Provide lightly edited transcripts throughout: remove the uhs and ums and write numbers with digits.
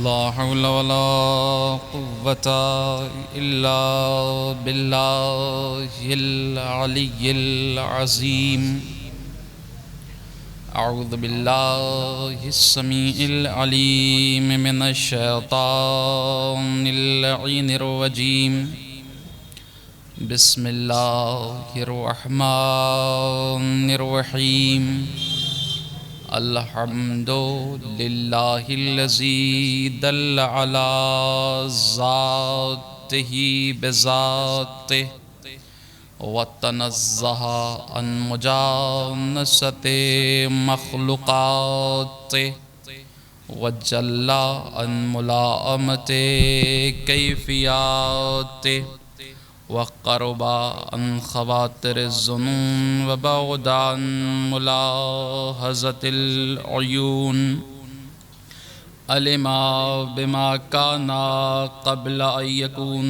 ला हौला वला कुव्वता इल्ला बिल्लाहिल अलिय्यिल अज़ीम। अऊज़ु बिल्लाहिस समीइल अलीम मिनश शैतानिर लईनिर रजीम। बिस्मिल्लाहिर रहमानिर रहीम। अल्हम्दुलिल्लाहिल्लज़ी दल्ला अला ज़ातिही बिज़ातिही व तनज़्ज़हा अन मुजानसति मख़लूक़ातिही व जल्ला अन मुलाअमति कैफ़ियातिही व क़रबा अन ख़वातिरिज़्ज़ुनून व बअदा अन मुलाहज़तिल उयून। अलिमा बिमा काना क़ब्ल अन यकून।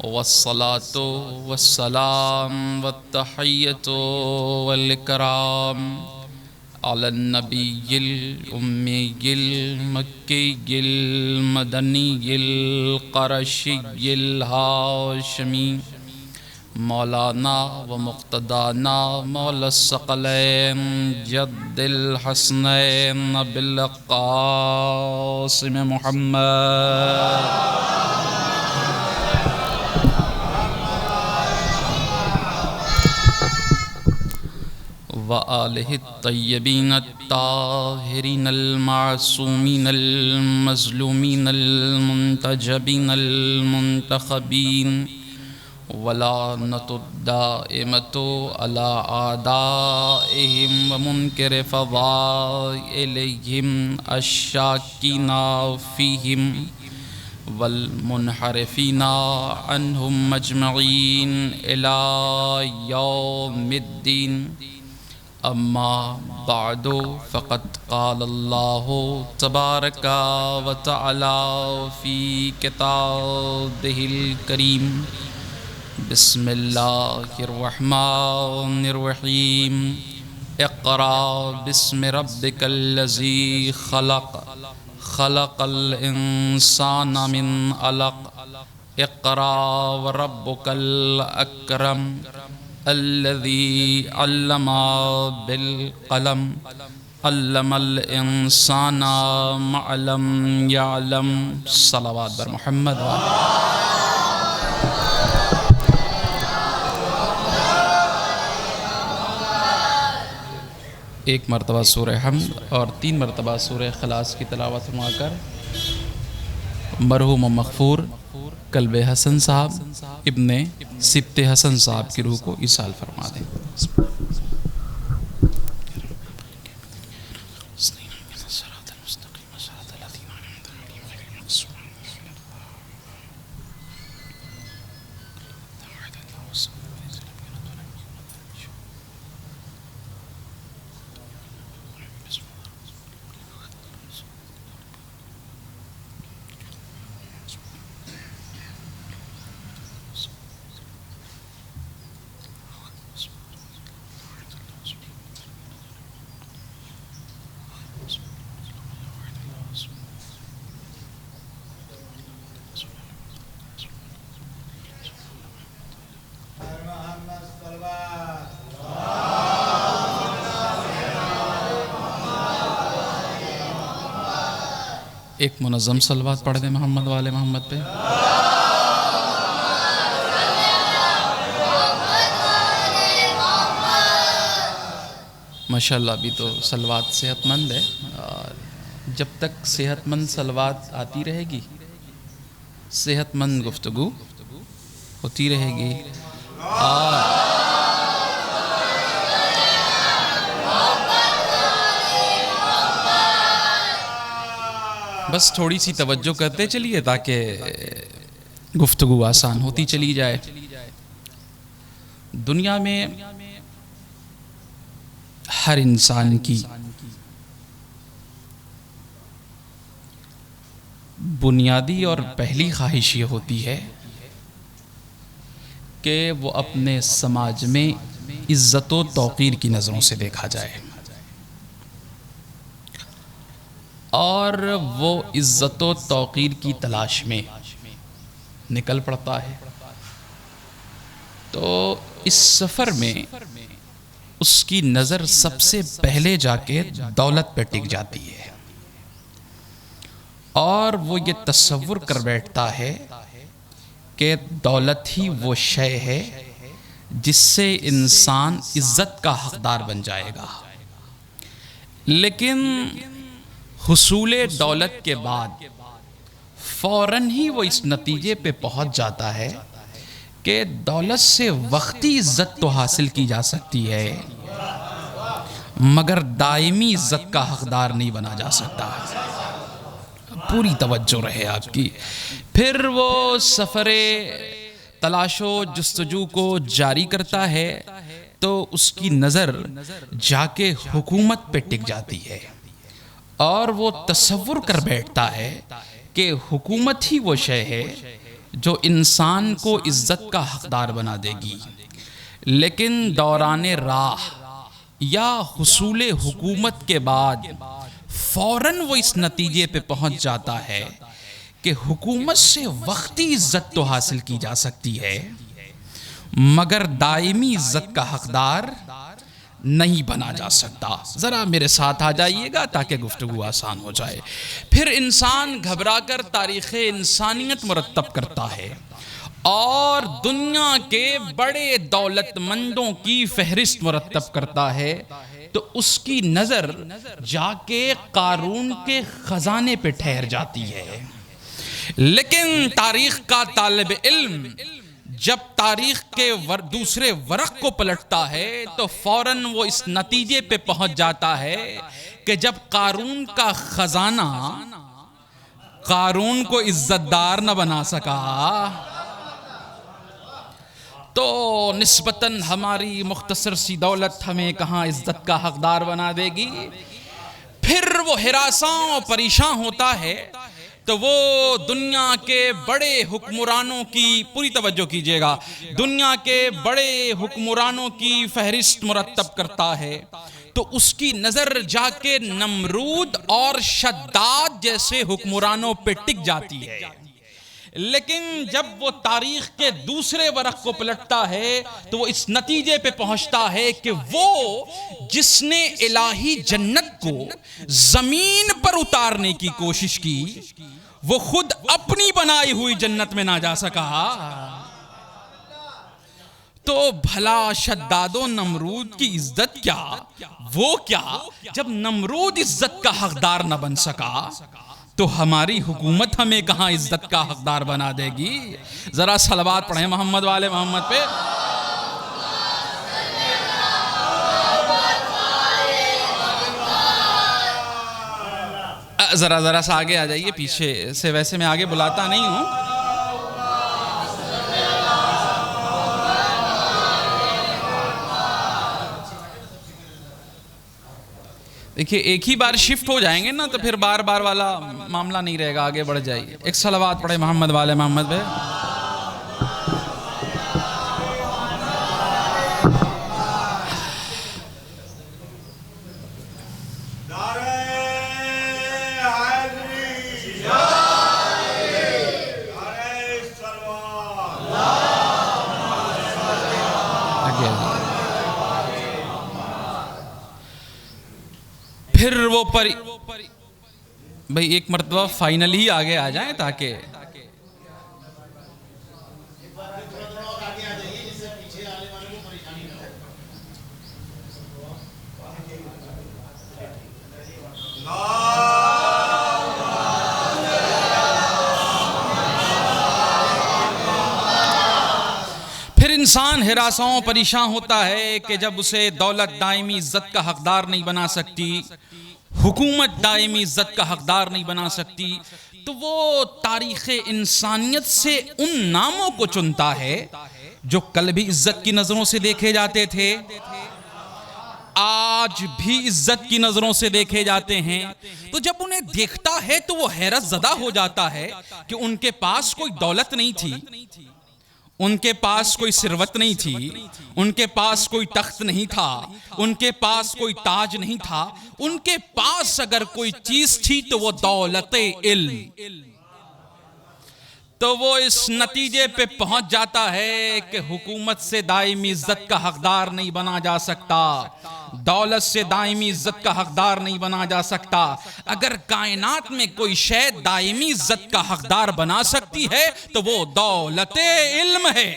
वस्सलातु वस्सलाम वत्तहिय्यतु वल इकराम अलन नबिय्यिल उम्मिय्यिल मक्किय्यिल मदनिय्यिल क़ुरैशिय्यिल हाशिमी। मौलाना व मुक़्तदाना मौलस सकलैन जद्दिल हसनैन अबिल क़ासिम मुहम्मद व आलिहि तय्यबीन ताहिरीनल मासूमीनल मज़लूमीनल मुंतजबीनल मुंतखबीन वलानतुद्दाइमतु अला आदाइहिम व मुनकिर फ़ज़ाइलिहिम अश्शाकीना फ़ीहिम वल मुनहरिफ़ीना अन्हुम मजमईन इला यौमिद्दीन। अम्मा बादो फ़क़द क़ालल्लाहु तबारका व तआला फ़ी किताबिहिल करीम। बिस्मिल्लाहिर्रहमानिर्रहीम। इक़रा बिस्मि रब्बिकल्लज़ी ख़लक़ ख़लक़ल इंसाना मिन अलक़। इक़रा व रब्बुकल अकरम अल्लज़ी अल्लमा बिल क़लम अल्लमल इंसाना मा लम यअलम। सलावत बर मुहम्मद। एक मरतबा सूरह हम्द और 3 मरतबा सूरह इख़लास की तिलावत फरमाकर मरहूम मग़फ़ूर कल्बे हसन साहब इब्ने सिब्ते हसन साहब की रूह को इसाल फरमा दें। एक मुनज़्ज़म सलवात पढ़ दें मोहम्मद वाले मोहम्मद पे। माशाअल्लाह अभी तो सलवात सेहतमंद है और जब तक सेहतमंद सलवात आती रहेगी सेहतमंद गुफ्तगू होती रहेगी। बस थोड़ी सी तवज्जो करते चलिए ताकि गुफ्तगू आसान होती चली जाए। दुनिया में हर इंसान की बुनियादी और पहली ख्वाहिश ये होती है कि वो अपने समाज में इज़्ज़त व तौक़ीर की नज़रों से देखा जाए और वो इज़्ज़त व तौक़ीर की तलाश में निकल पड़ता है। तो इस सफ़र में उसकी नज़र सबसे पहले जाके दौलत पे टिक जाती है और वो ये तसव्वुर कर बैठता है कि दौलत ही वो शय है जिससे इंसान इज़्ज़त का हकदार बन जाएगा। लेकिन हुसूले दौलत के बाद फ़ौरन ही वो इस नतीजे पे पहुंच जाता है कि दौलत से वक्ती इज़्ज़त तो हासिल की जा सकती है मगर दायमी इज़्ज़त का हकदार नहीं बना जा सकता। पूरी तवज्जो रहे आपकी। फिर वो सफ़रे तलाशो जुस्तजू को जारी करता है तो उसकी नज़र जाके हुकूमत पे टिक जाती है और वो तसव्वुर कर बैठता है कि हुकूमत ही वो शय है जो इंसान को इज़्ज़त का हकदार बना देगी। लेकिन दौराने राह या हुसूले हुकूमत के बाद फ़ौरन वो इस नतीजे पे पहुंच जाता है कि हुकूमत से वक्ती इज़्ज़त तो हासिल की जा सकती है मगर दायमी इज़्ज़त का हकदार नहीं बना जा सकता। ज़रा मेरे साथ आ जाइएगा ताकि गुफ्तगू आसान हो जाए। फिर इंसान घबराकर तारीख़ इंसानियत मुरत्तब करता है और दुनिया के बड़े दौलतमंदों की फहरिस्त मुरत्तब करता है तो उसकी नज़र जाके कारून के ख़जाने पे ठहर जाती है। लेकिन तारीख़ का तालिब इल्म जब तारीख़ के दूसरे वरक़ को पलटता है तो फ़ौरन वो इस नतीजे पे पहुंच जाता है कि जब कारून का ख़जाना कारून को इज़्ज़तदार न बना सका तो निस्बतन हमारी मुख्तसर सी दौलत हमें कहाँ इज़्ज़त का हकदार बना देगी। फिर वो हिरासां और परेशान होता है तो वो दुनिया के बड़े हुक्मरानों की, पूरी तवज्जो कीजिएगा, दुनिया के बड़े हुक्मरानों की फहरिस्त मुरत्तब करता है तो उसकी नज़र जाके नमरूद और शद्दाद जैसे हुक्मरानों पे टिक जाती है। लेकिन जब वो तारीख़ के दूसरे वरक़ को पलटता है तो वो इस नतीजे पे पहुंचता है कि वो जिसने इलाही जन्नत को ज़मीन पर उतारने की कोशिश की वो खुद अपनी बनाई हुई जन्नत में ना जा सका तो भला शद्दादो नमरूद की इज्जत क्या, वो क्या जब नमरूद इज्जत का हकदार न बन सका तो हमारी हुकूमत हमें कहां इज्जत का हकदार बना देगी। जरा सलवात पढ़े मोहम्मद वाले मोहम्मद पे। जरा जरा सा आगे आ जाइए, पीछे से वैसे मैं आगे बुलाता नहीं हूं। देखिए एक ही बार शिफ्ट हो जाएंगे ना तो फिर बार बार वाला मामला नहीं रहेगा, आगे बढ़ जाइए। एक सलावत पढ़े मोहम्मद वाले मोहम्मद पे। फिर वो भाई एक मरतबा फाइनली आगे आ जाए ताकि फिर इंसान हिरासाओं परेशान होता है कि जब उसे दौलत दायमी इज्जत का हकदार नहीं बना सकती, हुकूमत दायमी इज्जत का हकदार नहीं बना सकती, तो वो तारीख़ इंसानियत से उन नामों को चुनता है जो कल भी इज्जत की नज़रों से देखे जाते थे, आज भी इज्जत की नज़रों से देखे जाते हैं। तो जब उन्हें देखता है तो वो हैरत ज़दा हो जाता है कि उनके पास कोई दौलत नहीं थी, उनके पास कोई सिरवत नहीं थी, उनके पास कोई तख्त नहीं था, उनके पास कोई ताज नहीं था। उनके पास अगर कोई चीज थी तो वो दौलते इल्म। तो वो इस नतीजे पे पहुंच जाता है कि हुकूमत से दायमी इज्जत का हकदार नहीं बना जा सकता, दौलत से दायमी इज्जत का हकदार नहीं बना जा सकता। अगर कायनात में कोई शय दायमी इज्जत का हकदार बना सकती है तो वो दौलते इल्म है।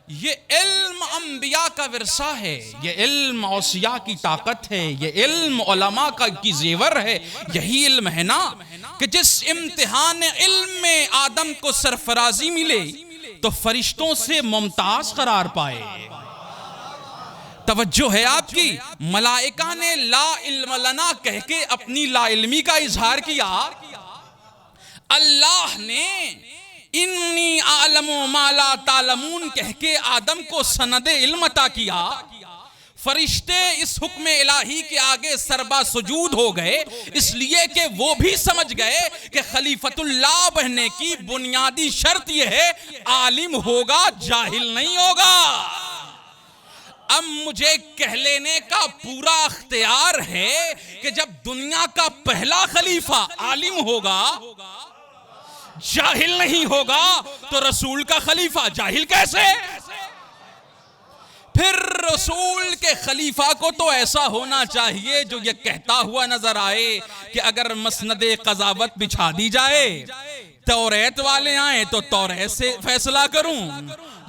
ये इल्म अंबिया का विरसा है, ये इल्म औसिया की ताकत है, ये इल्म उलमा का की जेवर है। यही इल्म है ना कि जिस इम्तिहान इल्म में आदम को सरफराजी मिले तो फरिश्तों से मुमताज करार पाए। तवज्जो है आपकी, मलाइका ने ला इल्म लना कह के अपनी ला इल्मी का इजहार किया, अल्लाह ने इन्नी आलमु माला तालमून कह के आदम को सनदे इल्म अता किया। फरिश्ते इस हुक्म इलाही के आगे सरबा सुजूद हो गए, इसलिए कि वो भी समझ गए कि खलीफतुल्लाह बनने की बुनियादी शर्त यह है आलिम होगा, जाहिल नहीं होगा। अब मुझे कह लेने का पूरा अख्तियार है कि जब दुनिया का पहला खलीफा आलिम होगा, जाहिल नहीं होगा, तो रसूल का खलीफा जाहिल कैसे? फिर रसूल के खलीफा को तो ऐसा होना चाहिए जो ये कहता हुआ नजर आए कि अगर मसनदे कजावत बिछा दी जाए, तौरेत वाले आए तो तौरेत से फैसला करूं,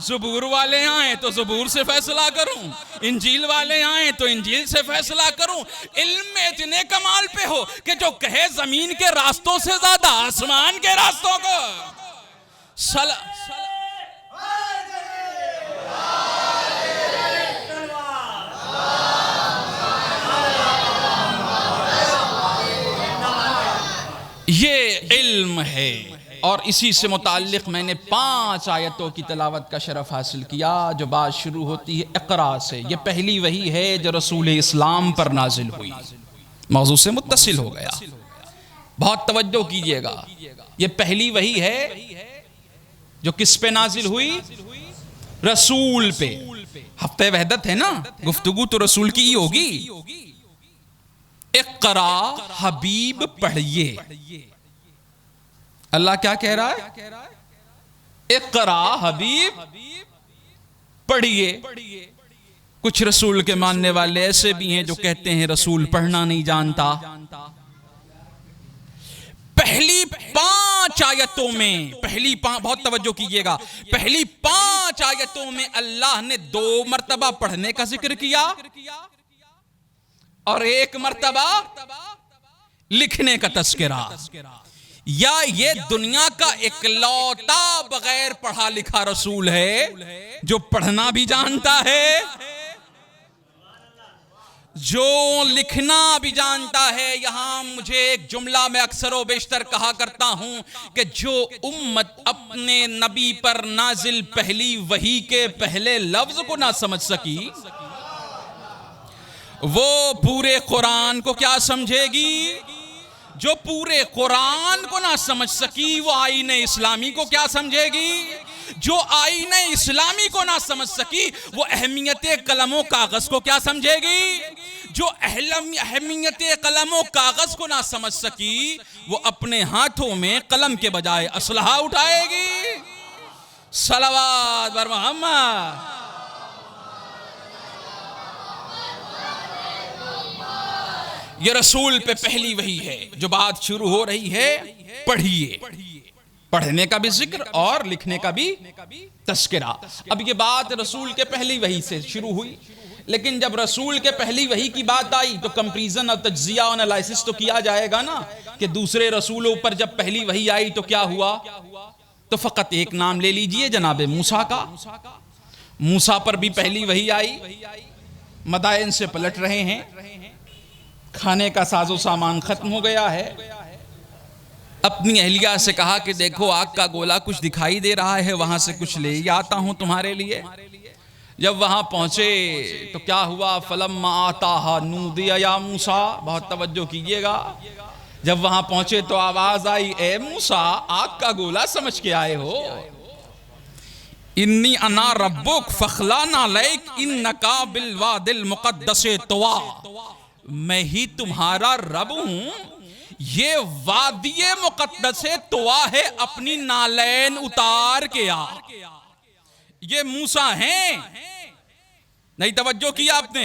ज़बूर वाले आए तो ज़बूर से फैसला करूं, इंजील वाले आए तो इंजील से फैसला करूं। इल्म में इतने कमाल पे हो कि जो कहे जमीन के रास्तों से ज्यादा आसमान के रास्तों को ये इल्म है। और इसी से मुताल्लिक मैंने 5 आयतों की तिलावत का शरफ हासिल किया। जो बात शुरू होती है इक़रा से, ये पहली वही है जो रसूल इस्लाम पर नाजिल हुई, मौजू से मुत्तसिल हो गया। बहुत तवज्जो कीजिएगा, ये पहली वही है जो किस पे नाजिल हुई? रसूल पे। हफ्ते वहदत है ना, गुफ्तगू तो रसूल की ही होगी। इक़रा हबीब पढ़िए। अल्लाह क्या कह रहा है? इक़रा हबीब पढ़िए। कुछ रसूल के मानने वाले ऐसे भी हैं जो कहते हैं रसूल पढ़ना नहीं जानता। पहली 5 आयतों में, बहुत तवज्जो कीजिएगा, पहली 5 आयतों में अल्लाह ने 2 मर्तबा पढ़ने का जिक्र किया और 1 मर्तबा लिखने का तस्करा। या ये दुनिया का इकलौता बगैर पढ़ा लिखा रसूल है जो पढ़ना भी जानता है, जो लिखना भी जानता है। यहां मुझे एक जुमला मैं अक्सर व बेशतर कहा करता हूं कि जो उम्मत अपने नबी पर नाजिल पहली वही के पहले लफ्ज को ना समझ सकी, वो पूरे कुरान को क्या समझेगी? जो पूरे कुरान को ना समझ सकी वो आईने इस्लामी को क्या समझेगी? जो आईने इस्लामी को ना समझ सकी वो अहमियत कलमो कागज को क्या समझेगी? जो अहमियत कलमो कागज को ना समझ सकी वो अपने हाथों में कलम के बजाय असलहा उठाएगी। सलावत बर मोहम्मद। ये रसूल पे पहली वही है। जो बात शुरू हो रही है, पढ़िए, पढ़ने का भी जिक्र और लिखने का भी तस्करा। अब ये बात रसूल के पहली वही से शुरू हुई, लेकिन जब रसूल के पहली वही की बात आई तो कंपैरिजन और तज्जिया और एनालिसिस तो किया जाएगा ना कि दूसरे रसूलों पर जब पहली वही आई तो क्या हुआ। तो फकत एक नाम ले लीजिए, जनाबे मूसा का। मूसा पर भी पहली वही आई, मदायन से पलट रहे हैं, खाने का साजो सामान खत्म हो गया है। अपनी अहलिया से कहा कि देखो आग का गोला कुछ दिखाई दे रहा है, वहां से कुछ ले आता हूं तुम्हारे लिए। जब वहां पहुंचे तो क्या हुआ? फलम्मा आताहा नूदिया या मूसा। बहुत तवज्जो कीजिएगा, जब वहां पहुंचे तो आवाज आई, ए मूसा, आग का गोला समझ के आए हो? इन्नी अना रब्बुक फखलाना लैक इन्नका बिल वादिल मुक़द्दसे तुवा, मैं ही तुम्हारा रब हूं, ये वादिये मुक़द्दसे तुवा है, अपनी नालैन उतार के आ। ये मूसा हैं, नहीं तवज्जो किया आपने,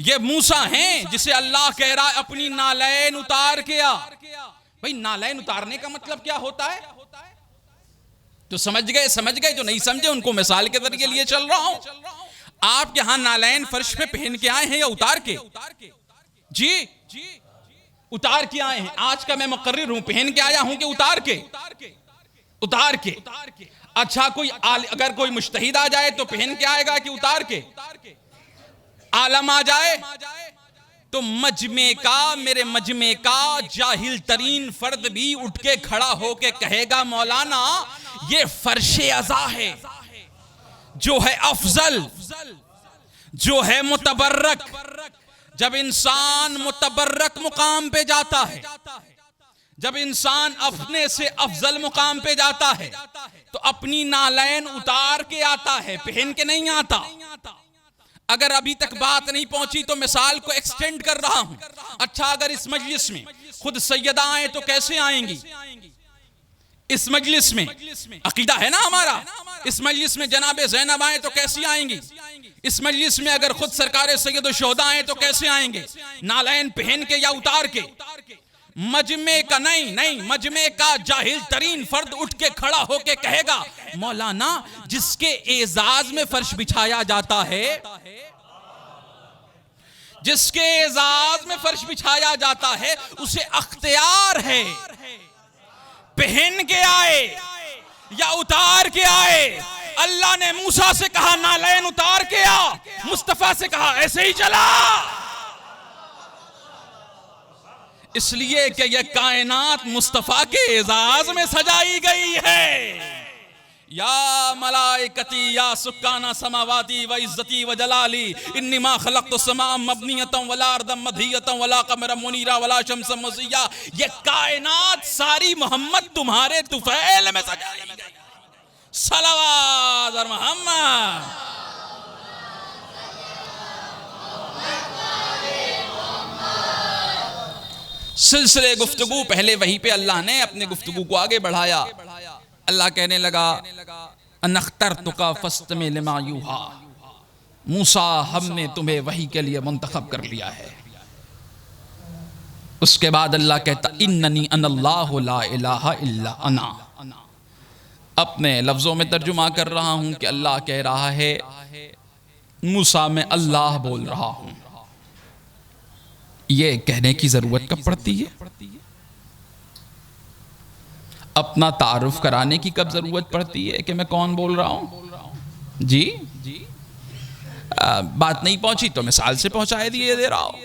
ये मूसा हैं जिसे अल्लाह कह रहा है अपनी नालैन उतार के आ। भाई नालैन उतारने का मतलब क्या होता है? जो समझ गए, जो नहीं समझे उनको मिसाल के जरिए लिए चल रहा हूं। आप यहां नालैन फर्श पे पहन के आए हैं या उतार के? जी उतार के आए हैं। आज का मैं मुकर्रिर हूं, पहन के आया हूं कि उतार के? उतार के। अच्छा अगर कोई मुश्तहिद आ जाए तो पहन के आएगा कि उतार के? आलम आ जाए तो मेरे मजमे का जाहिल तरीन फर्द भी उठ के खड़ा होके कहेगा मौलाना ये फर्शे अज़ा है, जो है अफजल, जो है मुतबर्रक। जब इंसान मुतबर्रक मुकाम पे जाता है, जब इंसान अपने से अफजल मुकाम पे जाता है तो अपनी नालैन उतार के आता है, पहन के नहीं आता। अगर अभी तक बात नहीं पहुंची तो मिसाल को एक्सटेंड कर रहा हूं। अच्छा अगर इस मजलिस में खुद सैयदा आए तो कैसे आएंगी? इस मजलिस में अकीदा है ना हमारा, इस मजलिस में जनाबे ज़ैनब आए तो कैसी आएंगी? इस मजलिस में अगर खुद सरकार सैयद शोहदा आए तो कैसे आएंगे? नालैन पहन के या उतार के? मजमे का नहीं, मजमे का जाहिल तरीन फर्द उठ के खड़ा होके कहेगा मौलाना जिसके एजाज में फर्श बिछाया जाता है, जिसके एजाज में फर्श बिछाया जाता है उसे अख्तियार है पहन के आए या उतार के आए। अल्लाह ने मूसा से कहा नालैन उतार के आ, मुस्तफा से कहा ऐसे ही चला। इसलिए कि यह कायनात मुस्तफा के एजाज में सजाई गई है। या मलाइकती या सुक्काना समावाती व इज्जती व जलाली इन्नी मा खलक़्तु समाअ मबनियतन वला अर्दम मदहियतन वला क़मरन मुनीरा वला शम्सन मज़िया। ये कायनात सारी मोहम्मद तुम्हारे तुफैल में सजाई गई। सलावत और मोहम्मद। सिलसिले गुफ्तगू पहले वहीं पे अल्लाह ने अपने गुफ्तगू को आगे बढ़ाया। अल्लाह कहने लगा अनख्तरतुका फस्तमिअ लिमा यूहा, मूसा हमने तुम्हें वही के लिए मुंतखब कर लिया है। उसके बाद अल्लाह कहता इन्ननी अनल्लाहु ला इलाहा इल्ला अना। अपने लफ्जों में तर्जुमा कर रहा हूं कि अल्लाह कह रहा है मूसा मैं अल्लाह बोल रहा हूं। ये कहने की जरूरत कब पड़ती है? अपना तारुफ कराने की कब जरूरत पड़ती है कि मैं कौन बोल रहा हूं? जी बात नहीं पहुंची तो मिसाल से पहुंचाए दिए दे रहा हूं।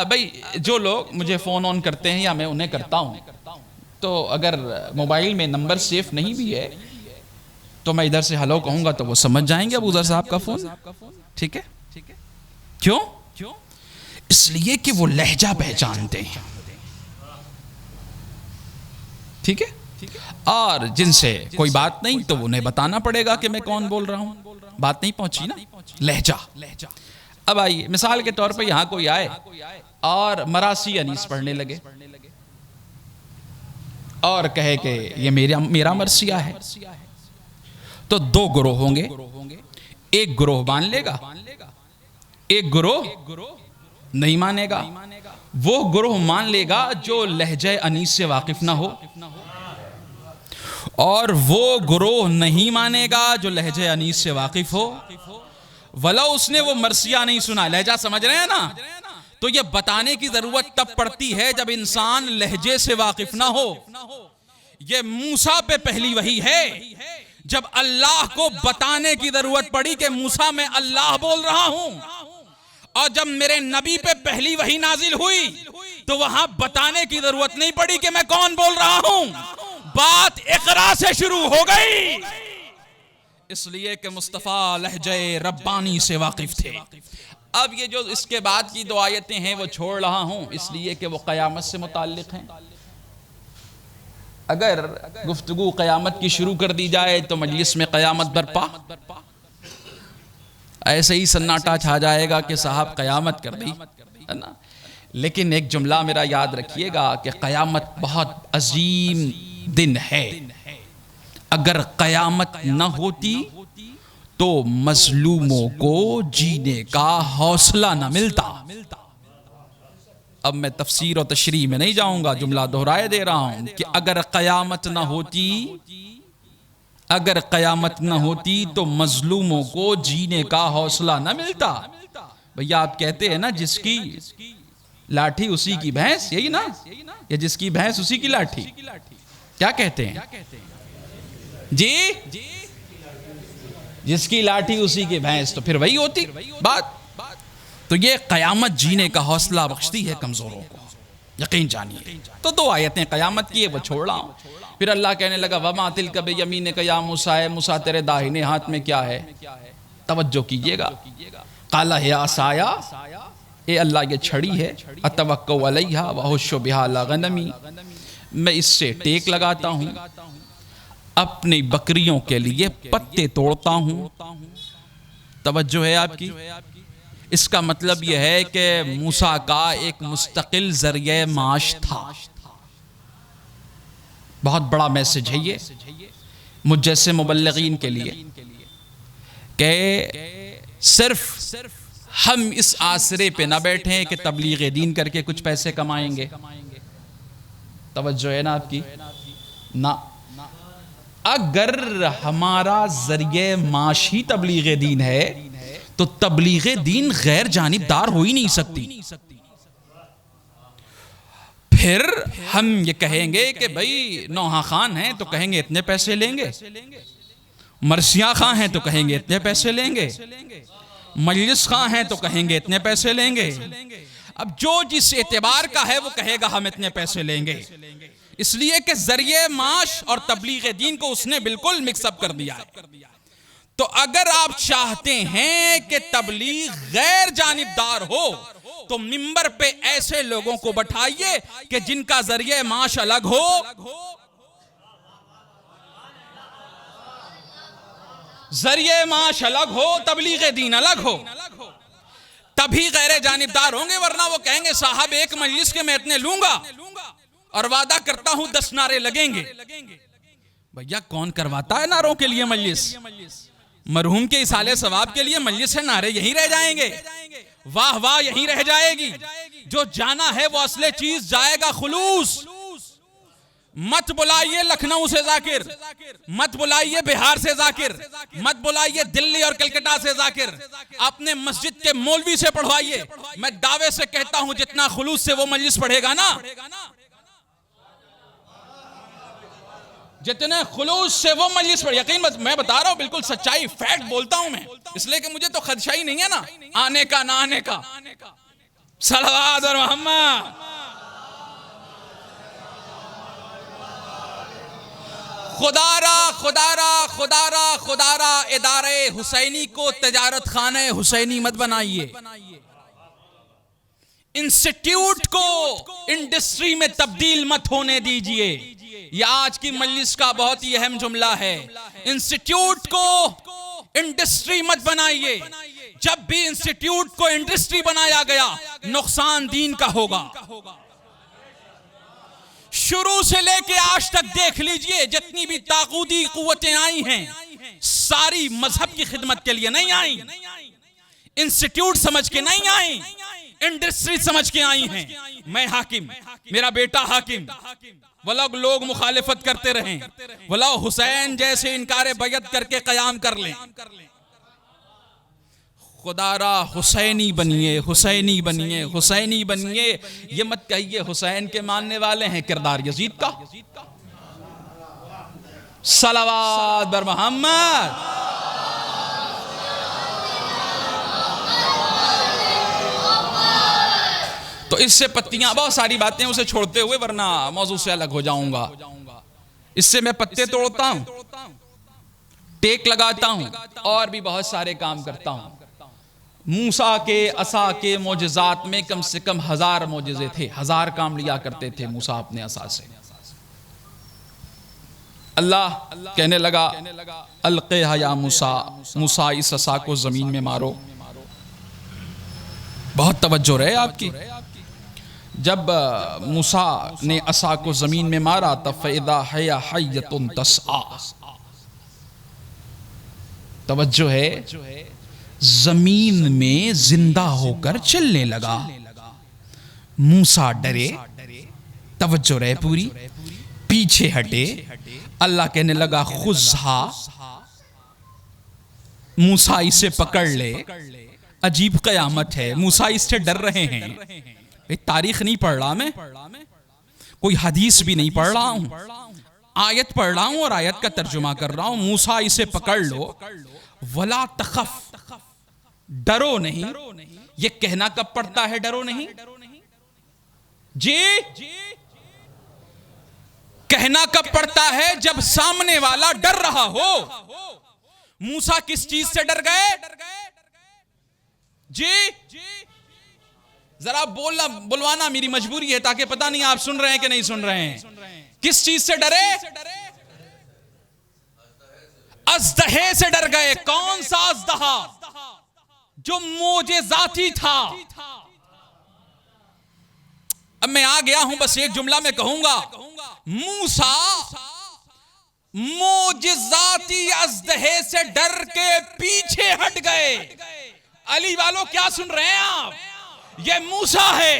भाई जो लोग मुझे फोन ऑन करते हैं या मैं उन्हें करता हूं, तो अगर मोबाइल में नंबर सेफ नहीं भी है तो मैं इधर से हेलो कहूंगा तो वो समझ जाएंगे अबू ज़र साहब का फोन। ठीक है? क्यों? इसलिए कि वो लहजा पहचानते हैं। ठीक है? और जिनसे कोई बात नहीं तो उन्हें बताना पड़ेगा कि मैं कौन बोल रहा हूं। बात नहीं पहुंची ना, लहजा। अब आइए मिसाल के तौर पे यहां कोई आए और मरासी अनीस पढ़ने लगे और कहे कि ये मेरा मरसिया है, तो दो ग्रोह होंगे। एक ग्रोह मान लेगा, एक ग्रोह नहीं मानेगा। वो ग्रोह मान लेगा जो लहजे अनीस से वाकिफ ना हो, और वो ग्रोह नहीं मानेगा जो लहजे अनीस से वाकिफ हो, वला उसने वो मरसिया नहीं सुना। लहजा समझ रहे हैं ना? तो ये बताने की जरूरत तब पड़ती है जब इंसान लहजे से वाकिफ ना हो। ये मूसा पे पहली वही है जब अल्लाह को बताने की जरूरत पड़ी कि मूसा मैं अल्लाह बोल रहा हूं। और जब मेरे नबी पे पहली वही नाजिल हुई तो वहां बताने की जरूरत नहीं पड़ी कि मैं कौन बोल रहा हूं। बात इकरा से शुरू हो गई, इसलिए कि मुस्तफा लहजे रब्बानी से वाकिफ थे। अब ये जो इसके बाद की दो आयतें हैं वो छोड़ रहा हूं इसलिए कि वो कयामत से मुताल्लिक हैं। अगर गुफ्तगू क़यामत की शुरू कर दी जाए तो मजलिस में क़यामत बरपा, ऐसे ही सन्नाटा छा जाएगा कि साहब क़यामत कर दी, है ना। लेकिन एक जुमला मेरा याद रखिएगा कि क़यामत बहुत अजीम दिन है। अगर क़यामत न होती तो मजलूमों को जीने का हौसला न मिलता। अब मैं तफसीर और तशरीह में नहीं जाऊंगा, जुमला दोहराए दे रहा हूं कि अगर क़यामत न होती, अगर क़यामत न होती तो मजलूमों को जीने का हौसला न मिलता। भैया आप कहते हैं ना जिसकी लाठी उसी की भैंस, यही ना, या जिसकी भैंस उसी की लाठी, क्या कहते हैं जी? जिसकी लाठी उसी की भैंस, तो फिर वही होती बात। तो ये क़यामत जीने का हौसला बख्शती है कमज़ोरों को, यकीन जानिए। तो दो आयतें क़यामत की है वो छोड़ रहा हूँ। फिर अल्लाह कहने लगा वमा तिल्क बियमीनिक या मूसा, है मूसा तेरे दाहिने हाथ में क्या है? तवज्जो कीजिएगा। काला है आसाया, ए अल्लाह ये छड़ी है, अतवक्कउ अलैहा व अहुश्शु बिहा अला गनमी, मैं इससे टेक लगाता हूँ, अपनी बकरियों के लिए पत्ते तोड़ता हूँ। तवज्जो है आपकी? इसका मतलब यह है कि मूसा का एक मुस्तकिल ज़रिए माश था। बहुत बड़ा मैसेज है ये मुझ जैसे मुबल्लिगीन के लिए कि सिर्फ हम इस आसरे पे ना बैठे कि तबलीग दीन करके कुछ पैसे कमाएंगे। तवज्जो है ना आपकी? ना, अगर हमारा ज़रिए माश ही तबलीग दीन है तो तबलीग दीन गैर जानिबदार हो ही नहीं सकती। फिर हम ये कहेंगे कि भाई नौहा खान हैं तो कहेंगे इतने पैसे लेंगे, मरसिया खां हैं तो कहेंगे इतने पैसे लेंगे, मजलिस खां हैं तो कहेंगे इतने पैसे लेंगे। अब जो जिस एतबार का है वो कहेगा हम इतने पैसे लेंगे, इसलिए कि जरिए माश और तबलीग दीन को उसने बिल्कुल मिक्सअप कर दिया है। तो अगर आप चाहते हैं कि तबलीग गैर जानिबदार हो तो मिंबर पे ऐसे लोगों को बैठाइए कि जिनका जरिए माश अलग हो, जरिए माश अलग हो, तबलीग दीन अलग हो, तभी गैर जानिबदार होंगे। वरना वो कहेंगे साहब एक मजलिस के मैं इतने लूंगा और वादा करता हूं 10 नारे लगेंगे। भैया कौन करवाता है नारों के लिए मजलिस? मरहूम के इसाले सवाब के लिए मजलिस है, नारे यहीं रह जाएंगे, वाह वाह यहीं रह जाएगी। जो जाना है वो असले चीज जाएगा खुलूस। मत बुलाइए लखनऊ से जाकिर, मत बुलाइए बिहार से जाकिर, मत बुलाइए दिल्ली और कलकत्ता से जाकिर, अपने मस्जिद के मौलवी से पढ़वाइए। मैं दावे से कहता हूं जितना खुलूस से वो मजलिस पढ़ेगा ना, जितने खुलूस से वो मजलिस पर, यकीन मैं बता रहा हूं बिल्कुल सच्चाई, फैक्ट बोलता हूं मैं, इसलिए कि मुझे तो खदशा ही नहीं है ना आने का ना आने का। सलवात और मोहम्मद। खुदारा खुदारा खुदारा खुदारा इदारे हुसैनी को तजारत खाने हुसैनी मत बनाइए। इंस्टीट्यूट को इंडस्ट्री में तब्दील मत होने दीजिए। यह आज की मजलिस का बहुत ही अहम जुमला है। इंस्टीट्यूट को इंडस्ट्री मत बनाइए। जब भी इंस्टीट्यूट को इंडस्ट्री बनाया गया नुकसान दीन का होगा। शुरू से लेके आज तक देख लीजिए, जितनी भी ताकूती कुव्वतें आई हैं सारी मजहब की खिदमत के लिए नहीं आई, इंस्टीट्यूट समझ के नहीं आई, इंडस्ट्री समझ के आई हैं। मैं हाकिम, मेरा बेटा हाकिम, वला लोग मुखालिफत करते रहें, वला हुसैन जैसे इनकार बैत करके कयाम कर लें। खुदारा हुसैनी बनिए, हुसैनी बनिए, हुसैनी बनिए। ये मत कहिए हुसैन के मानने वाले हैं किरदार यजीद का। सलावत बर मोहम्मद। तो इससे पत्तियां, बहुत सारी बातें उसे छोड़ते हुए, वरना मौजू से अलग हो जाऊंगा। इससे मैं पत्ते तोड़ता हूं, टेक लगाता हूं और भी बहुत सारे काम करता हूं। मूसा के असा के मोजज़ात में कम से कम 1000 मोजज़े थे, 1000 काम लिया करते थे मूसा अपने असा से। अल्लाह कहने लगा अलक़िहा या मूसा, मूसा इस असा को जमीन में मारो। बहुत तवज्जो रहे आपकी। जब मूसा ने असा को जमीन में मारा तब फ़इज़ा हिया हय्यतुन तस्आ, तवज्जो है, जमीन में जिंदा होकर चलने लगा। मूसा डरे, तवज्जो रहे पूरी, पीछे हटे। अल्लाह कहने लगा खुज़हा, मूसा इसे पकड़ ले। अजीब कयामत है, मूसा इससे डर रहे हैं। तारीख नहीं पढ़ रहा मैं, कोई हदीस भी नहीं पढ़ रहा हूं, आयत पढ़ रहा हूं और आयत का तर्जुमा कर रहा हूं। मूसा इसे पकड़ लो, वला तखफ, डरो नहीं। ये कहना कब पड़ता है डरो नहीं जी? कहना कब पड़ता है? जब सामने वाला डर रहा हो। मूसा किस चीज से डर गए जी? जरा बुलवाना मेरी मजबूरी है, ताकि पता नहीं आप सुन रहे हैं कि नहीं सुन रहे हैं। किस चीज से डरे? अज़दहे से डर गए। कौन सा अज़दहा? जो मोजेज़ाती था। अब मैं आ गया हूं, बस एक जुमला में कहूंगा, मूसा मोजेज़ाती अज़दहे से डर के पीछे हट गए। अली वालों क्या सुन रहे हैं आप? ये मूसा है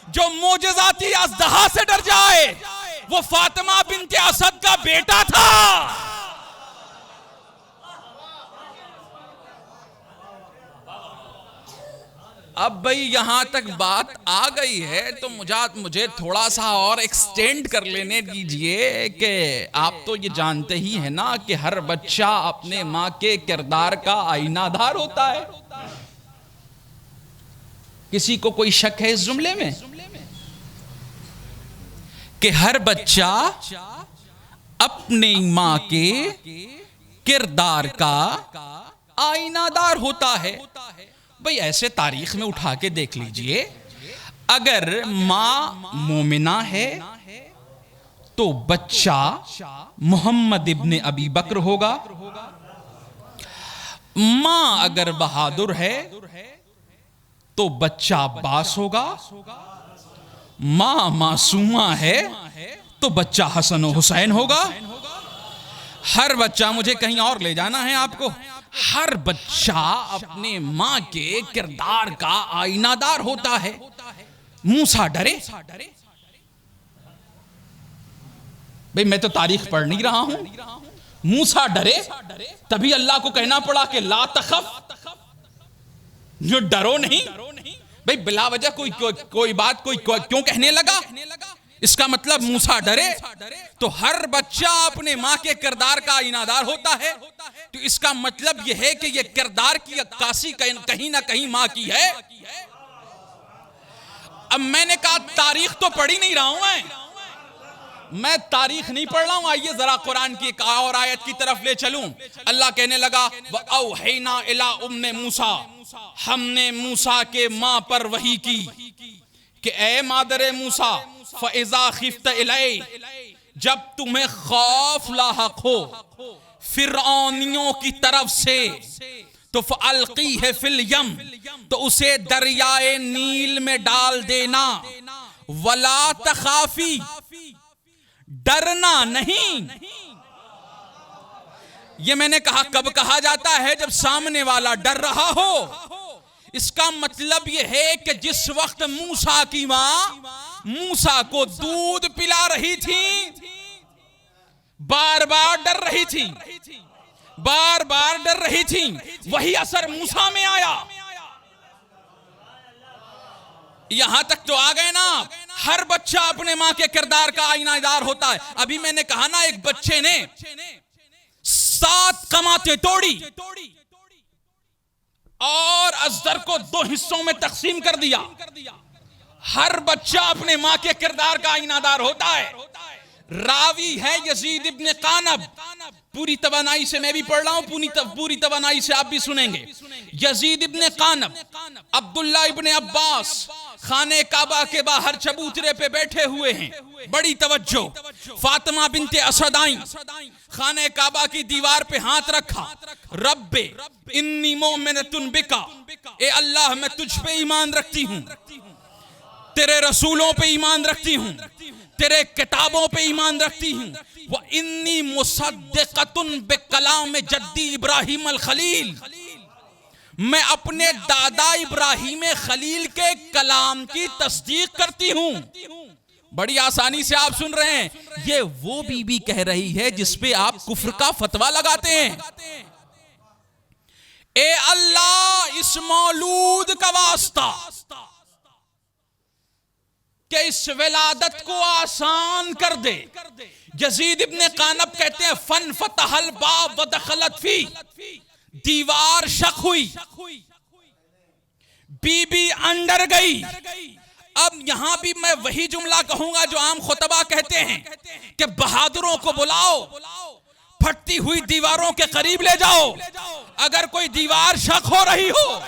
जो मोजेज़ाती अज़दहा से डर जाए। वो फातिमा बिन्ते असद का बेटा था। अब भाई यहां तक बात आ गई है तो मुझे थोड़ा सा और एक्सटेंड कर लेने दीजिए कि आप तो ये जानते ही है ना कि हर बच्चा अपने माँ के किरदार का आईनादार होता है। किसी को कोई शक है इस जुमले में कि हर बच्चा अपने माँ के किरदार का आईनादार होता है? भाई ऐसे तारीख में उठा के देख लीजिए, अगर माँ मोमिना है तो बच्चा मोहम्मद इब्ने अबी बकर होगा। माँ अगर बहादुर है तो बच्चा अब्बास होगा। माँ मासूमा है तो बच्चा हसन और हुसैन होगा। हर बच्चा, मुझे कहीं और ले जाना है आपको, हर बच्चा अपने माँ के किरदार का आईनादार होता है। मूसा डरे? भाई मैं तो तारीख पढ़ नहीं रहा हूं। मूसा डरे, तभी अल्लाह को कहना पड़ा कि ला तखफ, जो डरो नहीं। भाई बिला वजह कोई बात क्यों कहने लगा? इसका मतलब मूसा डरे तो हर बच्चा अपने माँ के किरदार का आईनादार होता है। तो इसका मतलब यह है कि यह किरदार की अक्कासी कहीं ना कहीं माँ की है। अब मैंने कहा तारीख तो पढ़ी नहीं रहा हूं मैं तारीख नहीं पढ़ रहा हूं। आइए जरा कुरान की एक और आयत की तरफ ले चलूं। अल्लाह कहने लगा वअौहैना इला उम्मे मूसा, हमने मूसा के माँ पर वही की कि ए मादरे मूसा, फ़इज़ा खिफ्त इलै, जब तुम्हें खौफ लाहक हो फिरऔनियों की तरफ से, तो फ़अल्क़ीह फ़िल यम, तो उसे दरियाए नील में डाल देना। वला तखाफी, डरना नहीं। ये मैंने कहा कब कहा जाता है? जब सामने वाला डर रहा हो। इसका मतलब यह है कि जिस वक्त मूसा की मां मूसा को दूध पिला रही थी, बार बार डर रही थी, बार बार डर रही थी, वही असर मूसा में आया। यहां तक तो आ गए ना। हर बच्चा अपने मां के किरदार का आईनादार होता है। अभी मैंने कहा ना, एक बच्चे ने 7 कमाते तोड़ी और अज़दर को 2 हिस्सों में तकसीम कर दिया। हर बच्चा अपने मां के किरदार का आईनादार होता है। रावी है यजीद इब्ने कानब, पूरी तवानाई से मैं भी पढ़ रहा हूं, पूरी तवानाई से आप भी सुनेंगे। यजीद इब्ने कानब, अब्दुल्ला इब्ने अब्बास खाने काबा के बाहर चबूतरे पे बैठे हुए हैं, बड़ी तवज्जो। फातिमा बिनते असद आई, खाने काबा की दीवार पे हाथ रखा, रब्बे इन्नी मोमिनतुन बिका, ए अल्लाह मैं तुझ पे ईमान रखती हूं, तेरे रसूलों पे ईमान रखती हूं, तेरे किताबों पे ईमान रखती हूं, व इन्नी मुसद्दिक़तुन बिकलाम जद्दी इब्राहिम अल खलील, मैं अपने दादा इब्राहिम खलील के कलाम की तस्दीक करती हूं। बड़ी आसानी से आप सुन रहे हैं, ये वो बीबी कह रही है जिस पे आप कुफ्र का फतवा लगाते हैं। ए अल्लाह इस मौलूद का वास्ता कि इस विलादत को आसान कर दे। यजीद इब्ने कानब कहते हैं फन फतहल बाब व दखलत फी, दीवार शक हुई, बीबी अंदर गई। अब यहां भी मैं वही जुमला कहूंगा जो आम खुतबा कहते हैं कि बहादुरों को बुलाओ, फटती हुई दीवारों के करीब ले जाओ, अगर कोई दीवार शक हो रही हो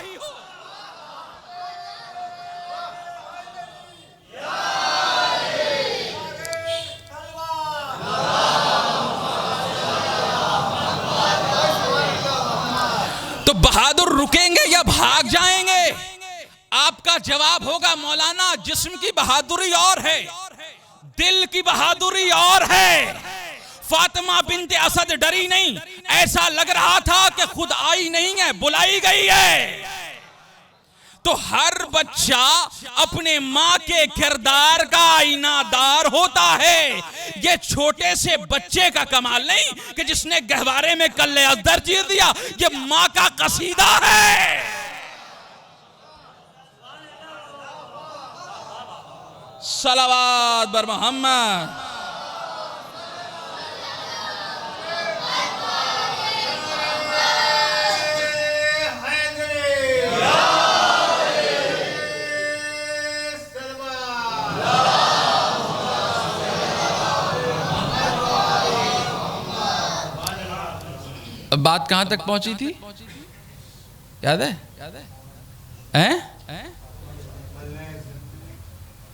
तो बहादुर रुकेंगे या भाग जाएंगे? आपका जवाब होगा मौलाना जिस्म की बहादुरी और है, दिल की बहादुरी और है। फातिमा बिनते असद डरी नहीं, ऐसा लग रहा था कि खुद आई नहीं है, बुलाई गई है। तो हर बच्चा अपने माँ के किरदार का आईनादार होता है। ये छोटे से बच्चे का कमाल नहीं कि जिसने गहवारे में कल्ले अदर चीर दिया, ये माँ का कसीदा है। सलावत बर मोहम्मद। बात कहां तक पहुंची थी याद है? हैं?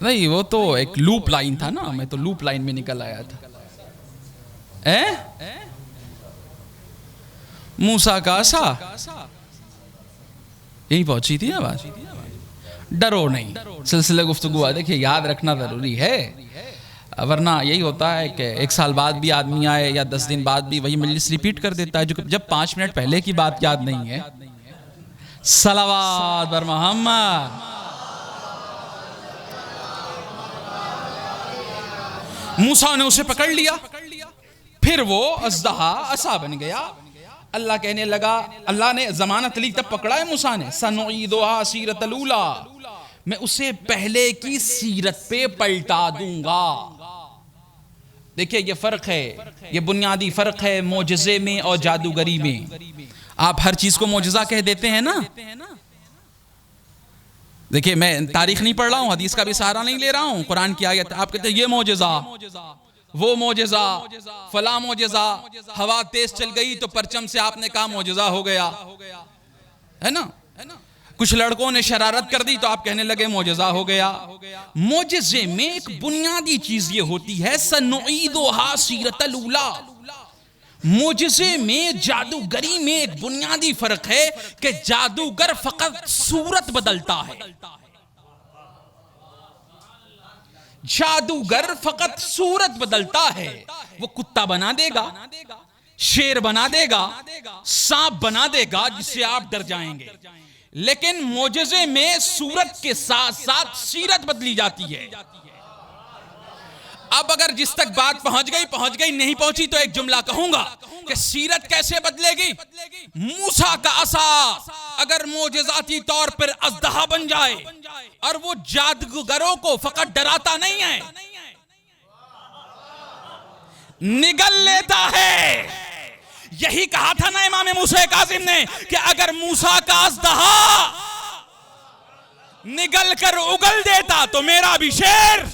नहीं, वो तो एक लूप लाइन था ना, मैं तो लूप लाइन में निकल आया था। मूसा का आसा, यही पहुंची थी ना बात। डरो नहीं, सिलसिले गुफ्तगू आ, देखिए याद रखना जरूरी है, वरना यही होता है कि एक साल बाद भी आदमी आए या 10 दिन बाद भी वही मजलिस रिपीट कर देता है, जो जब 5 मिनट पहले की बात याद नहीं है। सलावत बर मोहम्मद। मूसा ने उसे पकड़ लिया, फिर वो अज़दहा असा बन गया। अल्लाह कहने लगा, अल्लाह ने जमानत ली, तब पकड़ा है मूसा ने, सनुईदुहा सीरतल ऊला, मैं उसे पहले की सीरत पे पलटा दूंगा। देखिए ये फर्क है, ये बुनियादी फर्क है मोजज़े में और जादूगरी में। आप हर चीज को मोजज़ा कह देते हैं ना। देखिए मैं तारीख नहीं पढ़ रहा हूं, हदीस का भी सहारा नहीं ले रहा हूं, कुरान की आयत। आप कहते हैं ये मोजज़ा, वो मोजज़ा, फला मोजज़ा, हवा तेज चल गई तो परचम से आपने कहा मोजज़ा हो गया, है ना। कुछ लड़कों ने शरारत कर दी तो आप कहने लगे मोजज़ा हो गया। मोजज़े में एक बुनियादी चीज ये होती है, सनुईदुहा सीरतल ऊला। मोजज़े में, जादूगरी में एक बुनियादी फर्क है कि जादूगर फकत सूरत बदलता है। जादूगर फकत सूरत बदलता है। वो कुत्ता बना देगा, शेर बना देगा, सांप बना देगा जिससे आप डर जाएंगे। लेकिन मोजज़े में सूरत के साथ साथ सीरत बदली जाती है। अब अगर जिस तक बात पहुंच गई, नहीं पहुंची तो एक जुमला कहूंगा कि सीरत कैसे बदलेगी। मूसा का असा अगर मोजज़ाती तौर पर अज़दहा बन जाए और वो जादूगरों को फकत डराता नहीं है, निगल लेता है। यही कहा था ना इमाम मूसा काज़िम ने कि अगर मूसा का अज़दहा निगल कर उगल देता तो मेरा भी शेर।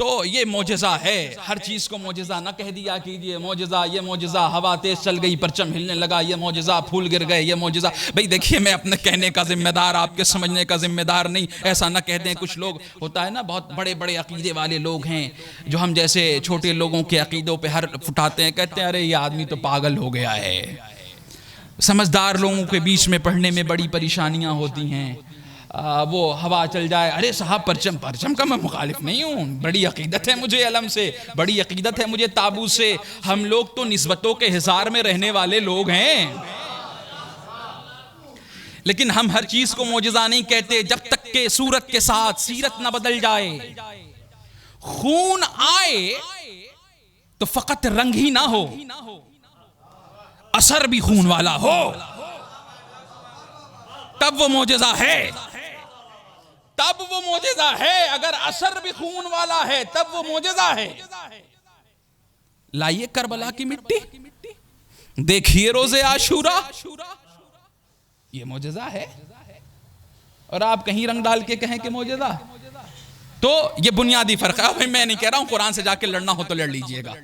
तो ये मोजज़ा है। हर चीज़ को मोजज़ा ना कह दिया कीजिए। मोजज़ा, ये मोजज़ा, हवा तेज चल गई, परचम हिलने लगा, ये मोजज़ा, फूल गिर गए, ये मोजज़ा। भाई देखिए, मैं अपने कहने का जिम्मेदार, आपके समझने का जिम्मेदार नहीं। ऐसा ना कह दें। कुछ लोग, होता है ना, बहुत बड़े बड़े अकीदे वाले लोग हैं जो हम जैसे छोटे लोगों के अकीदों पे हर फुटाते हैं, कहते हैं अरे ये आदमी तो पागल हो गया है। समझदार लोगों के बीच में पढ़ने में बड़ी परेशानियां होती हैं। वो हवा चल जाए, अरे साहब परचम का मैं मुखालिफ नहीं हूँ, बड़ी अकीदत है मुझे अलम से, बड़ी अकीदत है मुझे ताबू से। हम लोग तो निस्बतों के हिसार में रहने वाले लोग हैं, लेकिन हम हर चीज को मोजज़ा नहीं कहते जब तक के सूरत के साथ सीरत न बदल जाए। खून आए तो फकत रंग ही ना हो, असर भी खून वाला हो, तब वो मोजज़ा है, तब वो मोजज़ा है। अगर असर भी खून वाला है तब वो मोजज़ा है। लाइए करबला की मिट्टी, देखिए रोज़े आशूरा, ये मोजज़ा है। और आप कहीं रंग डाल के कहें कि मोजज़ा। तो ये बुनियादी फर्क है। भाई मैं नहीं कह रहा हूं कुरान से जाके लड़ना हो तो लड़ लीजिएगा।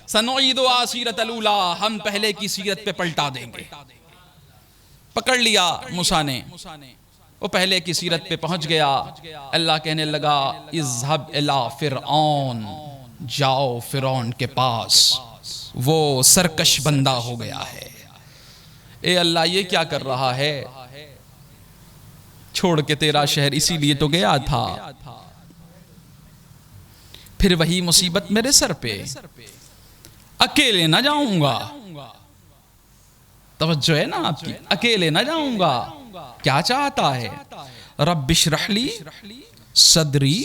सनुईदु आसीरत अलूला, हम पहले की सीरत पे पलटा देंगे। पकड़ लिया मूसा ने, वो पहले की सीरत पे पहुंच गया। अल्लाह कहने लगा इज़हब इला फिरऔन, जाओ फिरौन के पास, वो सरकश बंदा हो गया है। ए अल्लाह, ये क्या कर रहा है? छोड़ के तेरा शहर इसीलिए तो गया था, फिर वही मुसीबत मेरे सर पे, अकेले ना जाऊंगा। तवज्जो है ना आपकी, अकेले ना जाऊंगा। क्या चाहता है? रब्बिश्रह ली सदरी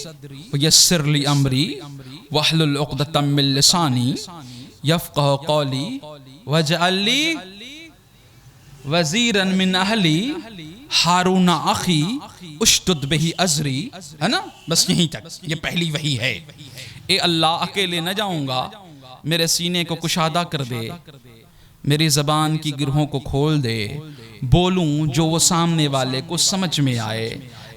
वयस्सिर ली अमरी वहलुल उक़दतम मिन लिसानी यफ़क़हू क़ौली वजअल ली वज़ीरन मिन अहली हारून अख़ी उश्दुद बिही अज़री। है ना, बस यहीं तक, ये पहली वही है। ए अल्लाह, अकेले न जाऊंगा, मेरे सीने को कुशादा कर दे, मेरी ज़बान की गिरहों को खोल दे, बोलूं जो वो सामने वाले को समझ में आए।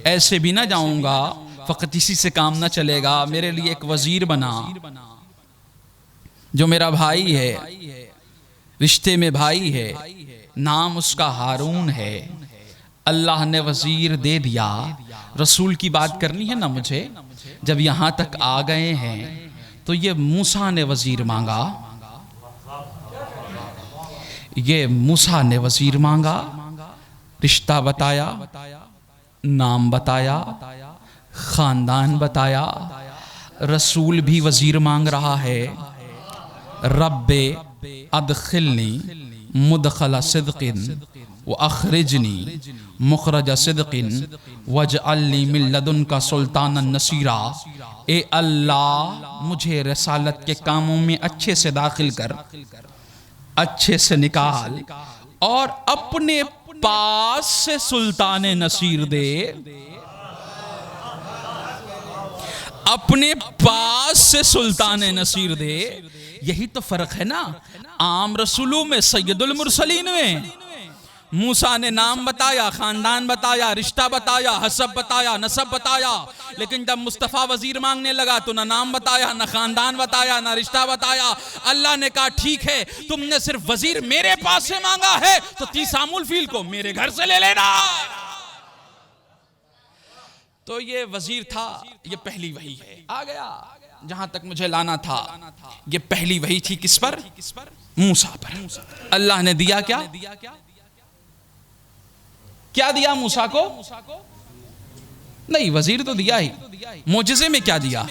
ऐसे भी ना जाऊंगा फ़कत इसी से काम ना चलेगा, मेरे लिए एक वज़ीर बना, जो मेरा भाई है, रिश्ते में भाई है, नाम उसका हारून है। अल्लाह ने वज़ीर दे दिया। रसूल की बात करनी है ना मुझे। जब यहाँ तक आ गए हैं तो ये मूसा ने वज़ीर मांगा, ये मूसा ने वज़ीर मांगा, रिश्ता बताया, नाम बताया, ख़ानदान बताया। रसूल भी वज़ीर मांग रहा है। रब्बे अदखिलनी मुदखला सिद्क़िन व अखरिजनी मुखरज सिद्क़िन वजअलनी मिन लदुनका सुल्तानन नसीरा। ए अल्लाह, मुझे रसालत के कामों में अच्छे से दाखिल कर, अच्छे से निकाल, और अपने पास से सुल्तान नसीर दे, अपने पास से सुल्तान नसीर दे। यही तो फर्क है ना आम रसूलों में, सैयदुल मुरसलीन में। मूसा ने नाम बताया, खानदान बताया, रिश्ता बताया, हसब बताया, नसब बताया, लेकिन जब मुस्तफ़ा वज़ीर मांगने लगा तो ना नाम बताया, ना खानदान बताया, ना रिश्ता बताया। अल्लाह ने कहा ठीक है, तुमने सिर्फ वज़ीर मेरे पास से मांगा है तो तीसामुल फील को मेरे घर से ले लेना। तो ये वज़ीर था, ये पहली वही है। आ गया जहां तक मुझे लाना था। ये पहली वही थी किस पर? मूसा पर। अल्लाह ने दिया क्या? क्या दिया मूसा को? नहीं, वजीर तो दिया ही। मोजज़े में क्या दिया?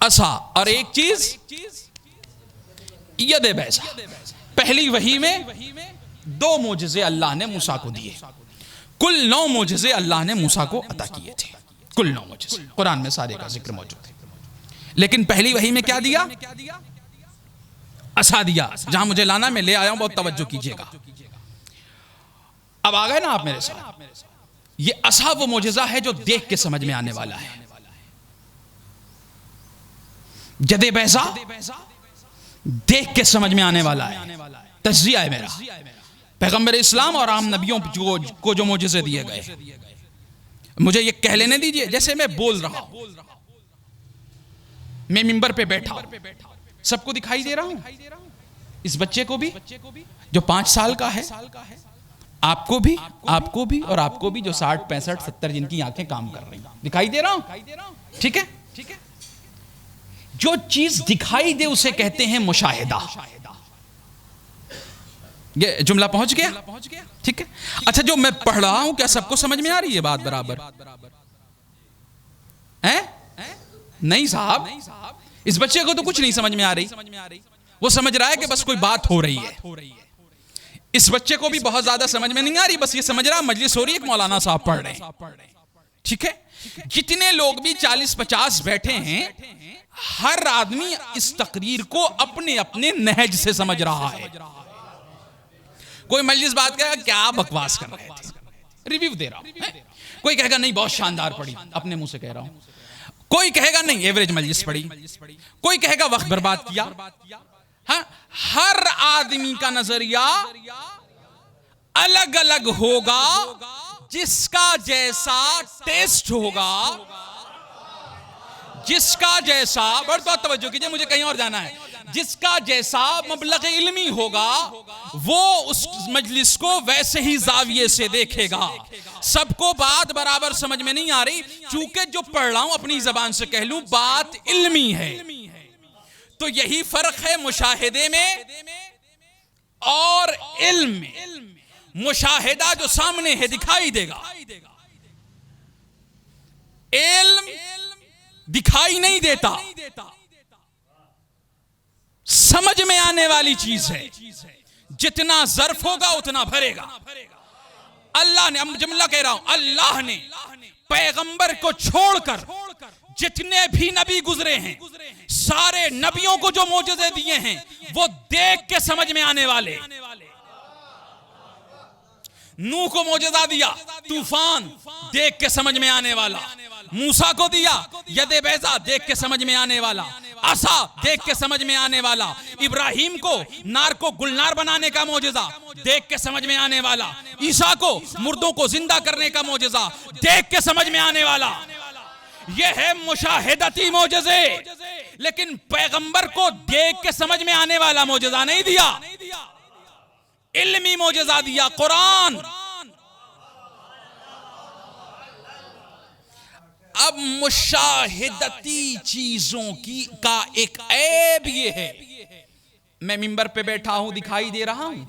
असा। और एक चीज यद बैसा। पहली वही में 2 मोजज़े अल्लाह ने मूसा को दिए। कुल 9 मोजज़े अल्लाह ने मूसा को अता किए थे। कुल 9 मोजज़े कुरान में सारे का जिक्र मौजूद है। लेकिन पहली वही में क्या दिया? असा दिया। जहां मुझे लाना मैं ले आया हूं, बहुत तवज्जो कीजिएगा। अब आ गए ना आप मेरे साथ। ये असा वो मोजज़ा है जो देख के समझ में आने वाला है। जदे बैसा देख के समझ में आने वाला है। तज्जिया है मेरा। पैगंबर इस्लाम और आम नबियों को जो मोजज़े दिए गए, मुझे ये कह लेने दीजिए जैसे मैं बोल रहा हूं। मैं मिंबर पे बैठा, सबको दिखाई दे रहा हूं, इस बच्चे को भी जो 5 साल का है, आपको भी और आपको भी जो 60, 65, 70 जिनकी आंखें काम कर रही, दिखाई दे रहा हूं। ठीक है, जो चीज दिखाई दे उसे कहते हैं मुशाहिदा। ये जुमला पहुंच गया? ठीक है। अच्छा, जो मैं पढ़ रहा हूं क्या सबको समझ में आ रही है बात बराबर? हैं? नहीं साहब, इस बच्चे को तो कुछ नहीं समझ में आ रही, वो समझ रहा है कि बस कोई बात हो रही है। इस बच्चे को भी बहुत ज्यादा समझ में नहीं आ रही, बस ये समझ रहा मजलिस हो रही है, एक मौलाना साहब पढ़ रहे हैं। ठीक है। जितने लोग भी 40-50 बैठे हैं, हर आदमी इस तकरीर को अपने अपने नहज से समझ रहा है। कोई मजलिस बात करेगा क्या बकवास कर रहे थे, रिव्यू दे रहा हूं। कोई कहेगा नहीं बहुत शानदार पढ़ी, अपने मुंह से कह रहा हूं। कोई कहेगा नहीं एवरेज मजलिस पढ़ी, कोई कहेगा वक्त बर्बाद किया। हाँ, हर आदमी का नजरिया अलग अलग होगा, जिसका जैसा टेस्ट होगा, जिसका जैसा, बहुत तवज्जो कीजिए, मुझे कहीं और जाना है, जिसका जैसा मबलग इल्मी होगा वो उस मजलिस को वैसे ही जाविये से देखेगा। सबको बात बराबर समझ में नहीं आ रही, चूंकि जो पढ़ रहा हूं अपनी जबान से कह लूं बात इल्मी है, तो यही फर्क है मुशाहिदे में और इल्म में। मुशाहिदा जो सामने है दिखाई देगा, इल्म दिखाई नहीं देता, समझ में आने वाली चीज है। जितना ज़र्फ होगा उतना भरेगा। अल्लाह ने, जुमला कह रहा हूं, अल्लाह ने पैगंबर को छोड़कर जितने भी नबी गुजरे हैं, सारे नबियों को जो मौजज़े दिए हैं वो देख के समझ में आने वाले। नूह को मौजज़ा दिया, तूफान देख के समझ में आने वाला। मूसा को दिया यदे बैजा, देख के समझ में आने वाला। आसा देख के समझ में आने वाला। इब्राहिम को नार को गुलनार बनाने का मौजज़ा देख के समझ में आने वाला। ईसा को मुर्दों को जिंदा करने का मौजज़ा देख के समझ में आने वाला। यह है मुशाहिदती मौजज़े। लेकिन पैगंबर को देख के समझ में आने वाला मौजज़ा नहीं दिया, इल्मी मौजज़ा दिया, कुरान। अब मुशाहिदती चीजों की का एक ऐब ये है, मैं मिंबर पे बैठा हूं दिखाई दे रहा हूं,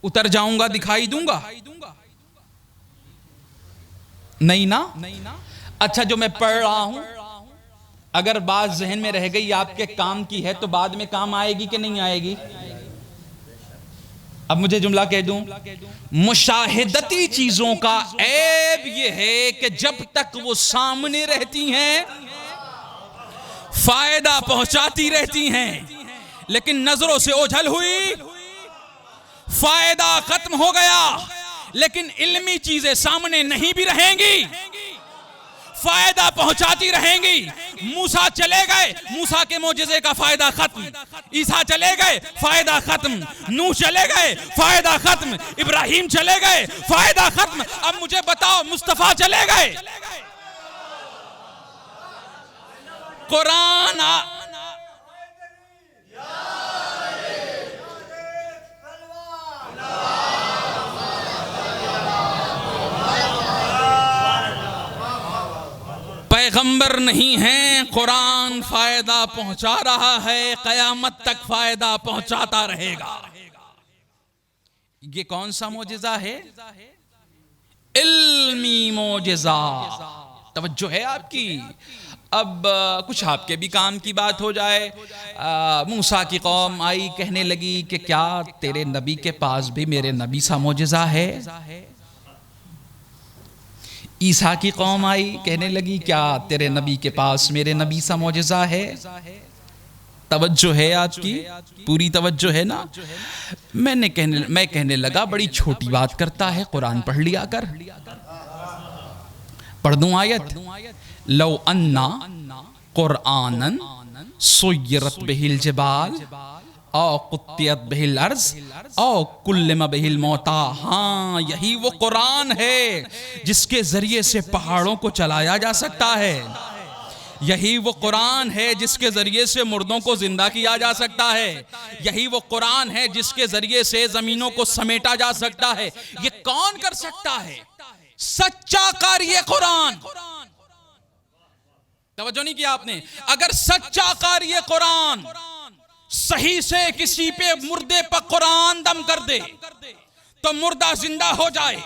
उतर जाऊंगा दिखाई दूंगा नहीं ना। अच्छा, जो मैं पढ़ रहा हूं अगर बात जहन में रह गई आपके काम की है तो बाद में काम आएगी कि नहीं आएगी? अब मुझे जुमला कह दूं, मुशाहिदती चीजों का ऐब यह है कि जब तक वो सामने रहती हैं फायदा पहुंचाती रहती हैं, लेकिन नजरों से ओझल हुई फायदा खत्म हो गया। लेकिन इल्मी चीजें सामने नहीं भी रहेंगी, फायदा पहुंचाती रहेंगी। मूसा चले गए, मूसा के मौजज़े का फायदा खत्म। ईसा चले गए, फायदा खत्म। नूह चले गए, फायदा खत्म। इब्राहिम चले गए, फायदा खत्म। अब मुझे बताओ, मुस्तफा चले गए, कुरान पैगंबर नहीं है, कुरान फायदा पहुंचा रहा है, कयामत तक फायदा पहुंचाता रहेगा। ये कौन सा मौजज़ा है? इल्मी मौजज़ा। तवज्जो है आपकी। अब कुछ आपके भी काम की बात हो जाए। मूसा की कौम आई, कहने लगी कि क्या तेरे नबी के पास भी मेरे नबी सा मौजज़ा है? ईसा की कौम आई, कहने लगी क्या तेरे नबी के पास मेरे नबी सा मौजज़ा है? तवज्जो है आपकी, पूरी तवज्जो है ना। मैं कहने लगा बड़ी छोटी बात करता है, कुरान पढ़ लिया कर। पढ़ दूं आयत, लौ अन्ना कुरआनन सुय्यरत बिहिल जिबाल औ कुत्तियत बिहिल अर्ज़ औ कुल्लिमा बिहिल मौता। हाँ, यही वो कुरान है जिसके जरिए से पहाड़ों को चलाया जा सकता है, यही वो कुरान है जिसके जरिए से मुर्दों को जिंदा किया जा सकता है। यही वो कुरान है जिसके जरिए से जमीनों को समेटा जा सकता है। ये कौन कर सकता है? सच्चा कार्य कुरान। तवज्जो नहीं किया आपने? अगर सच्चा कार्य कुरान सही से किसी पे मुर्दे पर कुरान दम कर दे तो मुर्दा जिंदा हो जाए,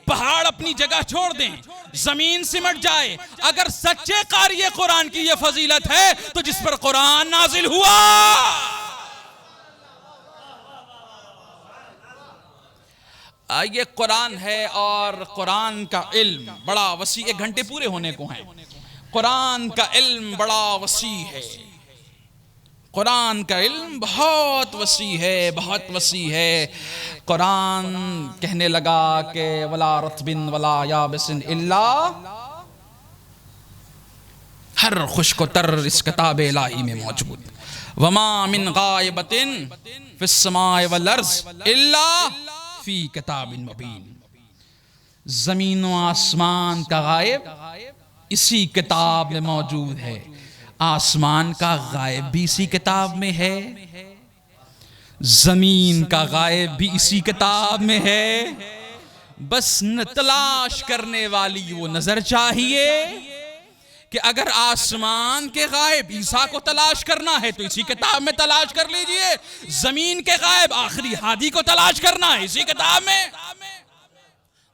पहाड़ अपनी जगह छोड़ दें, जमीन सिमट जाए। अगर सच्चे कार्य कुरान की यह फजीलत है तो जिस पर कुरान नाजिल हुआ, ये कुरान है। और कुरान का इल्म बड़ा वसी, 1 घंटे पूरे होने को हैं। कुरान का इल्म बड़ा वसी है। कुरान का इल्म बहुत वसी है, बहुत वसी है। कुरान कहने लगा कि वला रत्बिन वला याबिसिन इल्ला, हर खुश्क तर इस किताब इलाही में मौजूद। वमा मिन गायबतिन फिस समाए वल अर्ज़ इल्ला फी किताबिन मुबीन। जमीन व आसमान का गायब इसी किताब में मौजूद है। आसमान का गायब भी इसी किताब में है, जमीन का गायब भी इसी किताब में है। बस न तलाश करने वाली वो नजर चाहिए कि अगर आसमान के गायब ईसा को तलाश करना है तो इसी किताब में तलाश कर लीजिए, जमीन के गायब आखिरी हादी को तलाश करना है इसी किताब में।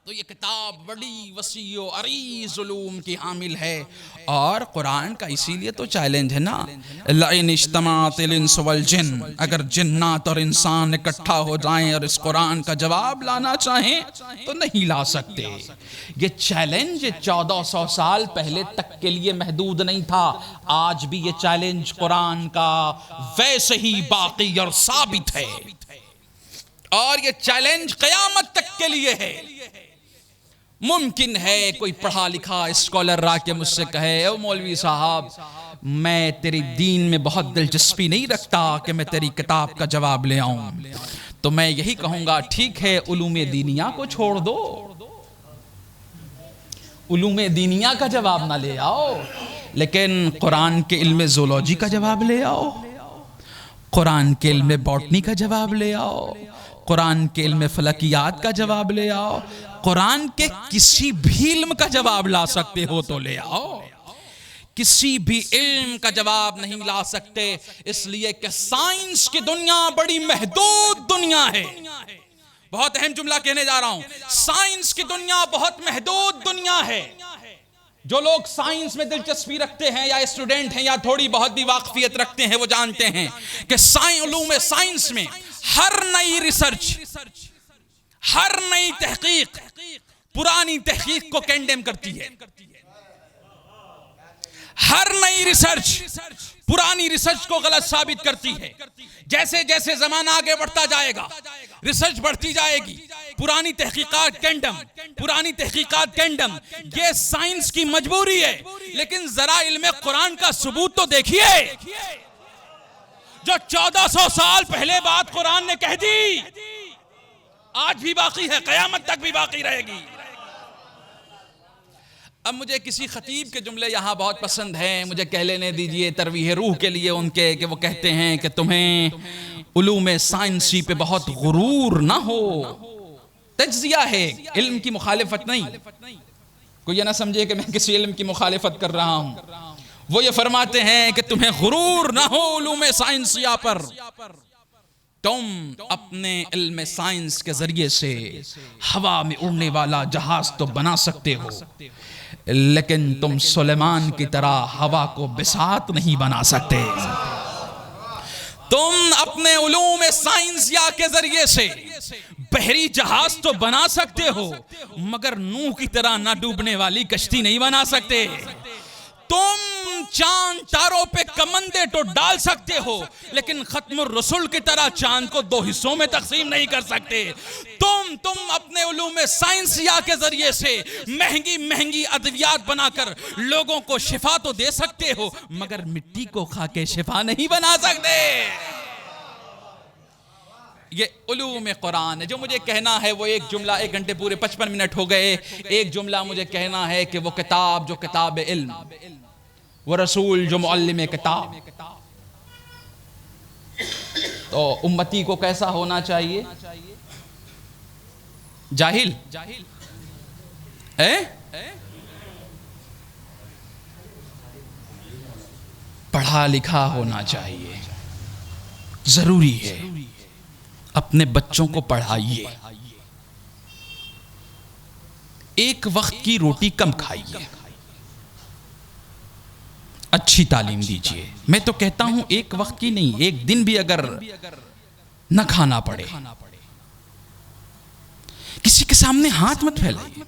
तो ये किताब बड़ी वसी और अरीज़ उलूम की हामिल है। और कुरान का इसीलिए तो चैलेंज है ना, लइन इज्तमाअतिल इंस वल जिन्न, अगर जिन्नात और इंसान इकट्ठा हो जाएं और इस कुरान का जवाब लाना चाहें तो नहीं ला सकते। ये चैलेंज 1400 साल पहले तक के लिए महदूद नहीं था। आज भी ये चैलेंज कुरान का वैसे ही बाकी और साबित है। और ये चैलेंज क़यामत तक के लिए है। मुमकिन है कोई पढ़ा लिखा स्कॉलर आके मुझसे कहे, ओ मौलवी साहब, मैं तेरी दीन में बहुत दिलचस्पी नहीं रखता कि मैं तेरी किताब का जवाब ले आऊं। तो मैं यही कहूंगा, ठीक है, उलूमे दीनिया को छोड़ दो, उलूमे दीनिया का जवाब ना ले आओ, लेकिन कुरान के इल्म ज़ूलॉजी का जवाब ले आओ, कुरान के इल्म बॉटनी का जवाब ले आओ, कुरान के इल्म फलकियात का जवाब ले आओ। कुरान के किसी भी इल्म का जवाब ला सकते हो तो ले आओ, किसी भी इल्म का जवाब नहीं ला सकते, इसलिए कि साइंस की दुनिया बड़ी महदूद दुनिया है। बहुत अहम जुमला कहने जा रहा हूं, साइंस की दुनिया बहुत महदूद दुनिया है। जो लोग साइंस में दिलचस्पी रखते हैं या स्टूडेंट हैं या थोड़ी बहुत भी वाकफियत रखते हैं, वो जानते हैं कि उलूम साइंस में हर नई रिसर्च, हर नई तहकीक पुरानी तहकीक को कंडेम करती है। हर नई रिसर्च पुरानी रिसर्च को गलत साबित करती है। जैसे जैसे जमाना आगे बढ़ता जाएगा, रिसर्च बढ़ती जाएगी, पुरानी तहकीकात कंडम, पुरानी तहकीकात कंडम। ये साइंस की मजबूरी है। लेकिन जरा इल्म कुरान का सबूत तो देखिए। जो 1400 साल पहले बात कुरान ने कह दी, आज भी बाकी है, कयामत तक भी बाकी रहेगी। अब मुझे किसी खतीब के जुमले यहाँ बहुत पसंद हैं, मुझे कह लेने दीजिए तरवीह रूह के लिए उनके, कि वो कहते हैं कि तुम्हें उलूम साइंसी पे बहुत गुरूर ना हो। तज्जिया है, इल्म की मुखालिफत नहीं। कोई ये ना समझे कि मैं किसी इल्म की मुखालिफत कर रहा हूँ। वो ये फरमाते हैं कि तुम्हें गुरूर ना हो उलूम साइंसिया पर। तुम अपने इल्म साइंस के जरिए से हवा में उड़ने वाला जहाज तो बना सकते हो, लेकिन तुम सुलेमान की तरह हवा को बिसात नहीं बना सकते। तुम अपने उलूम साइंसिया के जरिए से बहरी जहाज तो बना सकते हो, मगर नूह की तरह ना डूबने वाली कश्ती नहीं बना सकते। तुम चांद तारों पे कमंदे तो डाल सकते हो, लेकिन खत्मुर रसूल की तरह चांद को 2 हिस्सों में तकसीम नहीं कर सकते। तुम अपने उलूम साइंसिया के जरिए से महंगी महंगी अद्वियात बनाकर लोगों को शिफा तो दे सकते हो, मगर मिट्टी को खा के शिफा नहीं बना सकते। ये उलूम कुरान है। जो मुझे कहना है वो एक जुमला, 1 घंटे पूरे 55 मिनट हो गए। एक जुमला मुझे कहना है कि वो किताब जो किताब इल्म, वो रसूल जो मुअल्लिम किताब। तो उम्मती को कैसा होना चाहिए? जाहिल पढ़ा लिखा होना चाहिए, जरूरी है। अपने बच्चों को पढ़ाइए, एक वक्त की रोटी कम खाइए, अच्छी तालीम दीजिए। मैं तो कहता हूं एक वक्त की नहीं, एक दिन भी अगर न खाना पड़े, किसी के सामने हाथ मत फैलाइए।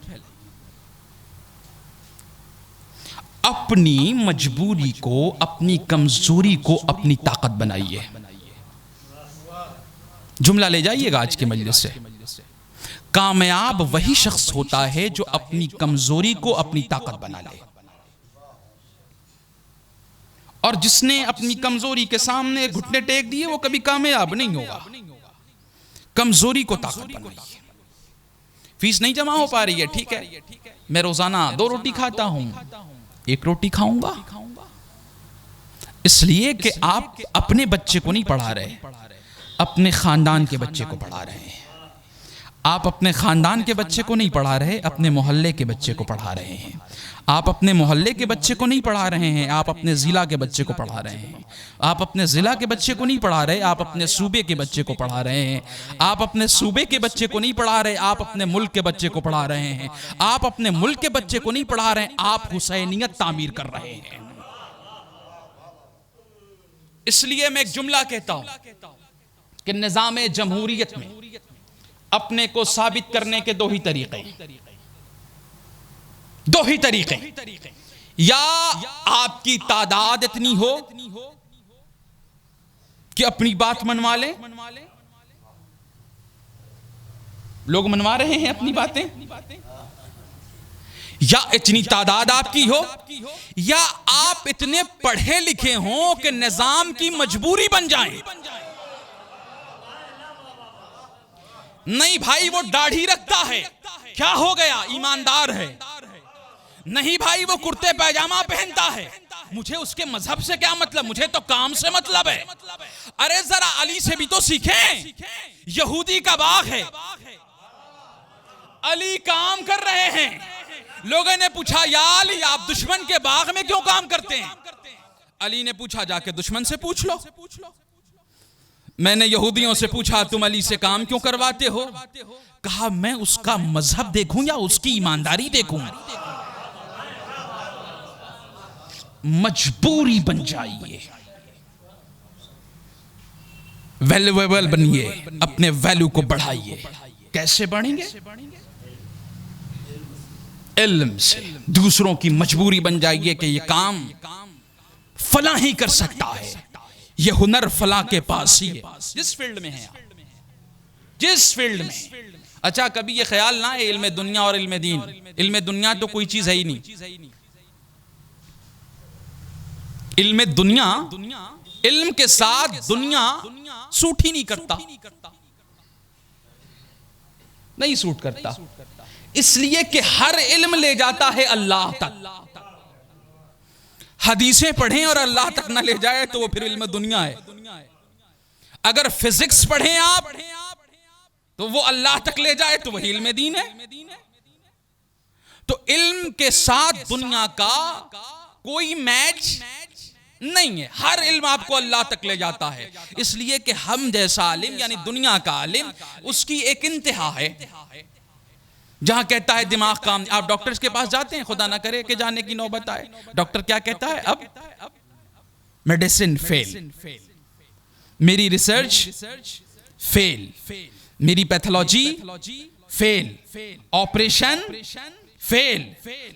अपनी मजबूरी को, अपनी कमजोरी को अपनी ताकत बनाइए। जुमला ले जाइएगा आज के मजलिस से, कामयाब वही शख्स होता है जो अपनी कमजोरी को अपनी ताकत बना ले। और जिसने अपनी कमजोरी के सामने घुटने टेक दिए वो कभी कामयाब नहीं होगा। कमजोरी को ताकत बनाइए। फीस नहीं जमा हो पा रही है, ठीक है, मैं रोजाना 2 रोटी खाता हूं, 1 रोटी खाऊंगा, इसलिए कि आप अपने बच्चे को नहीं पढ़ा रहे, अपने खानदान के बच्चे को पढ़ा रहे हैं। आप अपने खानदान के बच्चे को नहीं पढ़ा रहे, अपने मोहल्ले के बच्चे को पढ़ा रहे हैं। आप अपने मोहल्ले के बच्चे को नहीं पढ़ा रहे हैं, आप अपने जिला के बच्चे को पढ़ा रहे हैं। आप अपने जिला के बच्चे को नहीं पढ़ा रहे, आप अपने सूबे के बच्चे को पढ़ा रहे हैं। आप अपने सूबे के बच्चे को नहीं पढ़ा रहे, आप अपने मुल्क के बच्चे को पढ़ा रहे हैं। आप अपने मुल्क के बच्चे को नहीं पढ़ा रहे, आप हुसैनियत तामीर कर रहे हैं। इसलिए मैं एक जुमला कहता हूं कि निज़ाम जमहूरियत में अपने को साबित करने के 2 ही तरीके, 2 ही तरीके। या आपकी तादाद इतनी हो कि अपनी बात मनवा ले, लोग मनवा रहे हैं अपनी बातें, या इतनी तादाद आपकी हो, या आप इतने पढ़े लिखे हों कि निजाम की मजबूरी बन जाए। नहीं भाई वो दाढ़ी रखता है, क्या हो गया, ईमानदार है। नहीं भाई वो कुर्ते पैजामा पहनता है, मुझे उसके मजहब से क्या मतलब, मुझे तो काम से मतलब है। अरे जरा अली से भी तो सीखें, यहूदी का बाग है, अली काम कर रहे हैं। लोगों ने पूछा या अली आप दुश्मन के बाग में क्यों काम करते हैं? अली ने पूछा जाके दुश्मन से पूछ लो। मैंने यहूदियों से पूछा तुम अली से काम क्यों करवाते हो? कहा मैं उसका मजहब देखूं या उसकी ईमानदारी देखूं। मजबूरी बन जाइए, वैल्यूएबल बनिए, अपने वैल्यू को बढ़ाइए। कैसे बढ़ेंगे? इल्म से। दूसरों की मजबूरी बन जाइए कि ये काम फला ही कर सकता है, ये हुनर फला के पास ही है, जिस फील्ड में है आप, जिस फील्ड में। अच्छा कभी ये ख्याल ना है इल्म दुनिया और इल्म दीन, इल्म दुनिया तो कोई चीज है ही नहीं। इल्म दुनिया, इल्म के साथ दुनिया सूट ही नहीं करता, नहीं सूट करता, इसलिए कि हर इल्म ले जाता है अल्लाह तक। हदीसें पढ़ें और अल्लाह तक ना ले जाए तो वो फिर इल्म दुनिया है। अगर फिजिक्स पढ़ें आप तो वो अल्लाह तक ले जाए तो वही इल्म दीन है। तो इल्म के साथ दुनिया का कोई मैच नहीं है, हर इल्म आपको अल्लाह तक ले जाता है। इसलिए कि हम जैसा आलिम यानी दुनिया का आलिम, उसकी एक इंतहा है जहां कहता है दिमाग काम। आप डॉक्टर्स के पास जाते हैं, खुदा ना करे कि जाने की नौबत आए, डॉक्टर क्या कहता है, अब मेडिसिन फेल, मेरी रिसर्च फेल, मेरी पैथोलॉजी फेल, ऑपरेशन फेल।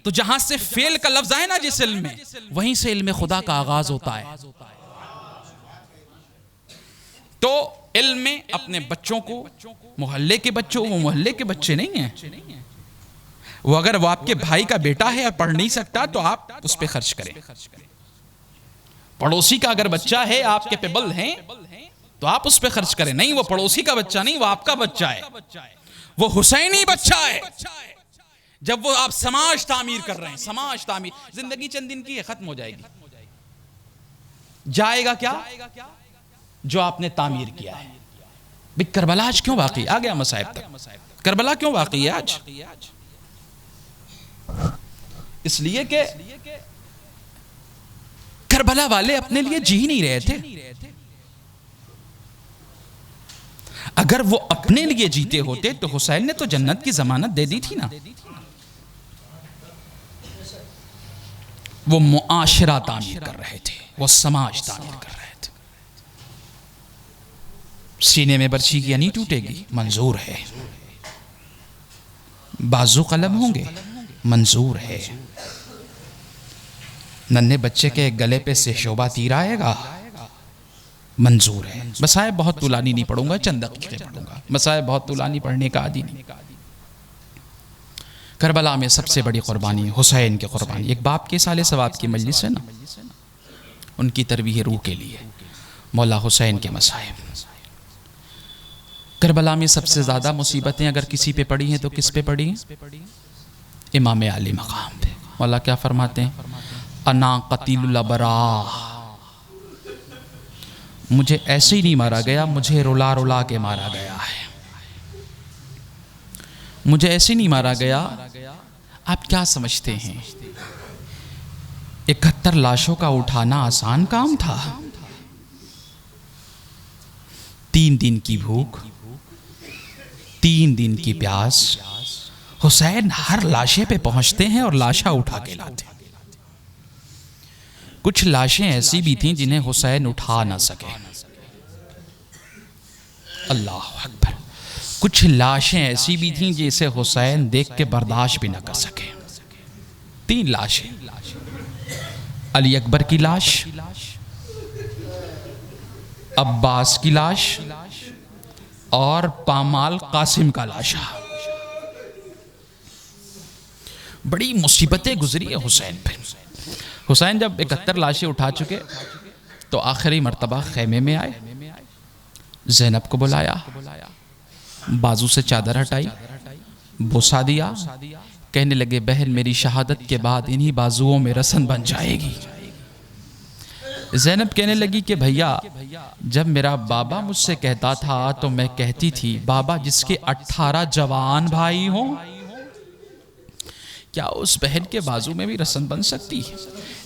तो जहां से फेल का लफ्ज आए ना जिस इल्म में, वहीं से इल्म खुदा का आगाज होता है। तो इल्म में अपने बच्चों को, मोहल्ले के बच्चों, वो मोहल्ले के बच्चे नहीं हैं, वो अगर वो आपके भाई का बेटा है और पढ़ नहीं सकता तो आप उस पर खर्च करें। पड़ोसी का अगर बच्चा है, आप कैपेबल हैं तो आप उस पर खर्च करें। नहीं वो पड़ोसी का बच्चा नहीं, वो आपका बच्चा है, वो हुसैनी बच्चा है। जब वो आप समाज तामीर कर रहे हैं, समाज तामीर, जिंदगी चंद दिन की है, खत्म हो जाएगी। जाएगा क्या? जो आपने तामीर किया है। भाई करबला आज क्यों वाकई आ गया मसाइब तक? करबला क्यों वाकई है आज? इसलिए कि करबला वाले अपने लिए जी नहीं रहे थे। अगर वो अपने लिए जीते होते तो हुसैन ने तो जन्नत की जमानत दे दी थी ना। वो मुआशरा तामीर कर रहे थे, वो समाज तामीर कर रहे थे। सीने में बर्छी किया नहीं टूटेगी, मंजूर है। बाजू कलम होंगे, मंजूर है। नन्हे बच्चे के गले पे से शोभा तीर आएगा, मंजूर है। मसाइब बहुत तुलानी नहीं पढ़ूंगा, चंद दकीक़े पढ़ूंगा। मसाइब बहुत तुलानी पढ़ने का आदि नहीं। करबला में सबसे बड़ी कुर्बानी हुसैन की कुर्बानी। एक बाप के साले सवाब की मजलिस है ना, उनकी तरवीह रूह के लिए मौला हुसैन के मसाइब। करबला में सबसे ज़्यादा मुसीबतें अगर किसी पे पड़ी हैं तो किस पे पड़ी हैं? इमाम आली मकाम पे। मौला क्या फरमाते हैं? अना कतीलुल अबरा, मुझे ऐसे ही नहीं मारा गया, मुझे रुला रुला के मारा गया है। मुझे ऐसे नहीं मारा गया। आप क्या समझते हैं 71 लाशों का उठाना आसान काम था? 3 दिन की भूख, 3 दिन की प्यास। हुसैन हर लाशे पे पहुंचते हैं और लाशा उठा के लाते हैं। कुछ लाशें ऐसी भी थीं जिन्हें हुसैन उठा ना सके। अल्लाह अकबर। कुछ लाशें ऐसी भी थीं जिसे हुसैन देख के बर्दाश्त भी ना कर सके। 3 लाशें, अली अकबर की लाश, अब्बास की लाश और पामाल कासिम का लाशा। बड़ी मुसीबतें गुजरी है हुसैन पे। हुसैन जब 71 लाशें उठा चुके तो आखिरी मर्तबा खेमे में आए, ज़ैनब को बुलाया, बाजू से चादर हटाई, बोसा दिया, कहने लगे बहन मेरी शहादत के बाद इन्हीं बाजुओं में रसन बन जाएगी। ज़ैनब कहने लगी कि भैया जब मेरा बाबा मुझसे कहता था तो मैं कहती थी बाबा जिसके 18 जवान भाई हों, क्या उस बहन के बाजू में भी रसन बन सकती है?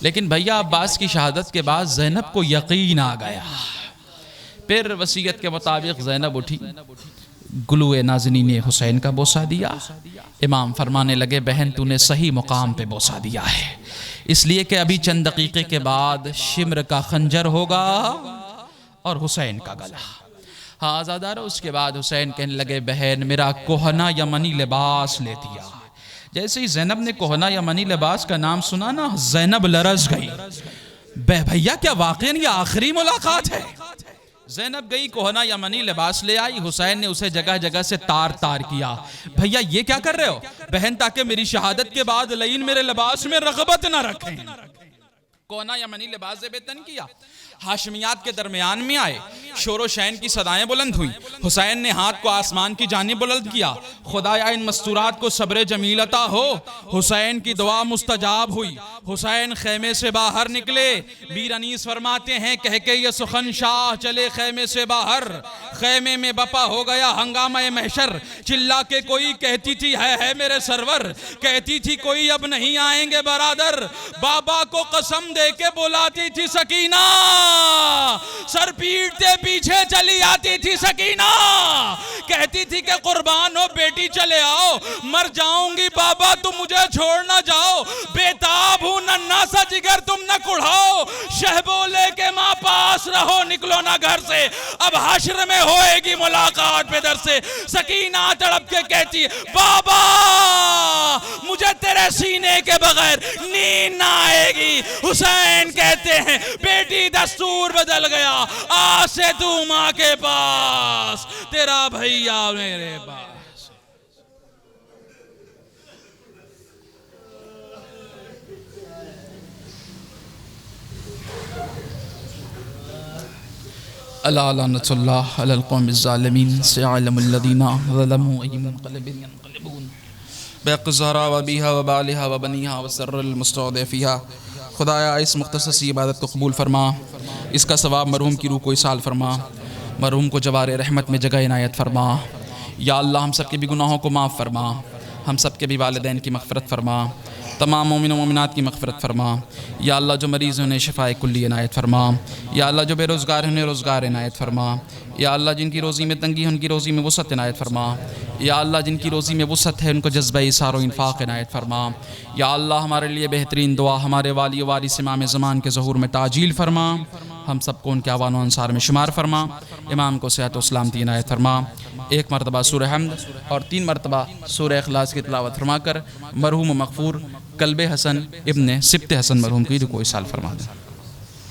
लेकिन भैया अब्बास की शहादत के बाद ज़ैनब को यकीन आ गया। फिर वसीयत के मुताबिक ज़ैनब उठी, गुलूए नाज़नी ने हुसैन का बोसा दिया। इमाम फरमाने लगे बहन तूने सही मुकाम पे बोसा दिया है, इसलिए कि अभी चंद दकीक़े के बाद शिम्र का खंजर होगा और हुसैन का गला। हाँ आज़ादारो, उसके बाद हुसैन कहने लगे बहन मेरा कोहना यमनी लिबास ले दिया। जैसे ही ज़ैनब ने कोहना यमनी लिबास का नाम सुना ना, ज़ैनब लरज़ गई। भैया क्या वाक़ई ये आखिरी मुलाकात है? ज़ैनब गई, कोहना यमनी लिबास ले आई। हुसैन ने उसे जगह जगह से तार तार किया। भैया ये क्या कर रहे हो? बहन ताकि मेरी शहादत के बाद लईन मेरे लिबास में रग़बत ना रखें। कोहना यमनी लिबास से बेतन किया। हाशमियात के दरमियान में आए, शोरो शैन की सदाएं बुलंद हुई। हुसैन ने हाथ को आसमान की जानिब बुलंद किया, खुदाया इन मस्तूरात को सब्र जमील अता हो। हुसैन की दुआ मुस्तजाब हुई। हुसैन खेमे से बाहर निकले। मीर अनीस फरमाते हैं कह के ये सुखन शाह चले खेमे से बाहर, खेमे में बपा हो गया हंगामा महशर। चिल्ला के कोई कहती थी है मेरे सरवर, कहती थी कोई अब नहीं आएंगे बरादर। बाबा को कसम दे के बुलाती थी सकीना, सर पीटते पीछे चली आती थी सकीना। कहती थी कि कुर्बान हो बेटी चले आओ, मर जाऊंगी बाबा तुम मुझे छोड़ ना जाओ। बेताब हूं नन्ना सा जिगर तुम न कुढ़ाओ, शहबोले के माँ पास रहो निकलो ना घर से, अब हश्र में होएगी मुलाकात पे दर से। सकीना तड़प के कहती बाबा मुझे तेरे सीने के बगैर नींद ना आएगी। हुसैन कहते हैं बेटी दस्तूर बदल गया, आज से तू माँ के पास, तेरा भैया मेरे पास। अला लअनतुल्लाह अलल कौमिज़ ज़ालिमीन सयअलमुल लज़ीना ज़लमू अय्युम मुनक़लिबिन यनक़लिबून बिक़ज़रा व बिहा व बालिहा व बनिहा व सर्रिल मुस्तौदिफ़िहा खुदाया इस मुख्तसर सी इबादत को कबूल फरमा, इसका सवाब मरहूम की रूह को इसाल फरमा, मरहूम को जवार रहमत में जगह इनायत फरमा। या अल्लाह हम सब के भी गुनाहों को माफ़ फरमा, हम सब के भी वालिदैन की मग़फ़िरत फरमा, तमाम मोमिन व मोमिनात की मग़फ़िरत फरमा। या अल्लाह जो मरीज़ हैं उन्हें शिफ़ाए कुल्ली इनायत फरमा। या अल्लाह जो बेरोज़गार हैं उन्हें रोज़गार इनायत फरमा। या अल्लाह जिनकी रोज़ी में तंगी है उनकी रोज़ी में वुसअत इनायत फरमा। या अल्लाह जिनकी रोज़ी में वुसअत है उनको जज्बा इसार व इन्फ़ाक़ इनायत फरमा। या अल्लाह हमारे लिए बेहतरीन दुआ हमारे वाली वारिस इमाम ज़मान के ज़हूर में ताजील फरमा, हम सबको उनके आवान व अंसार में शुमार फरमा, इमाम को सेहत व सलामती इनायत फरमा। एक मरतबा सूरह हम्द और 3 मरतबा सूरह इखलास की तिलावत फरमा कर मरहूम मग़फ़ूर कल्बे हसन इब्ने सिब्ते हसन मरहूम की रूह को इसाल फरमा दें।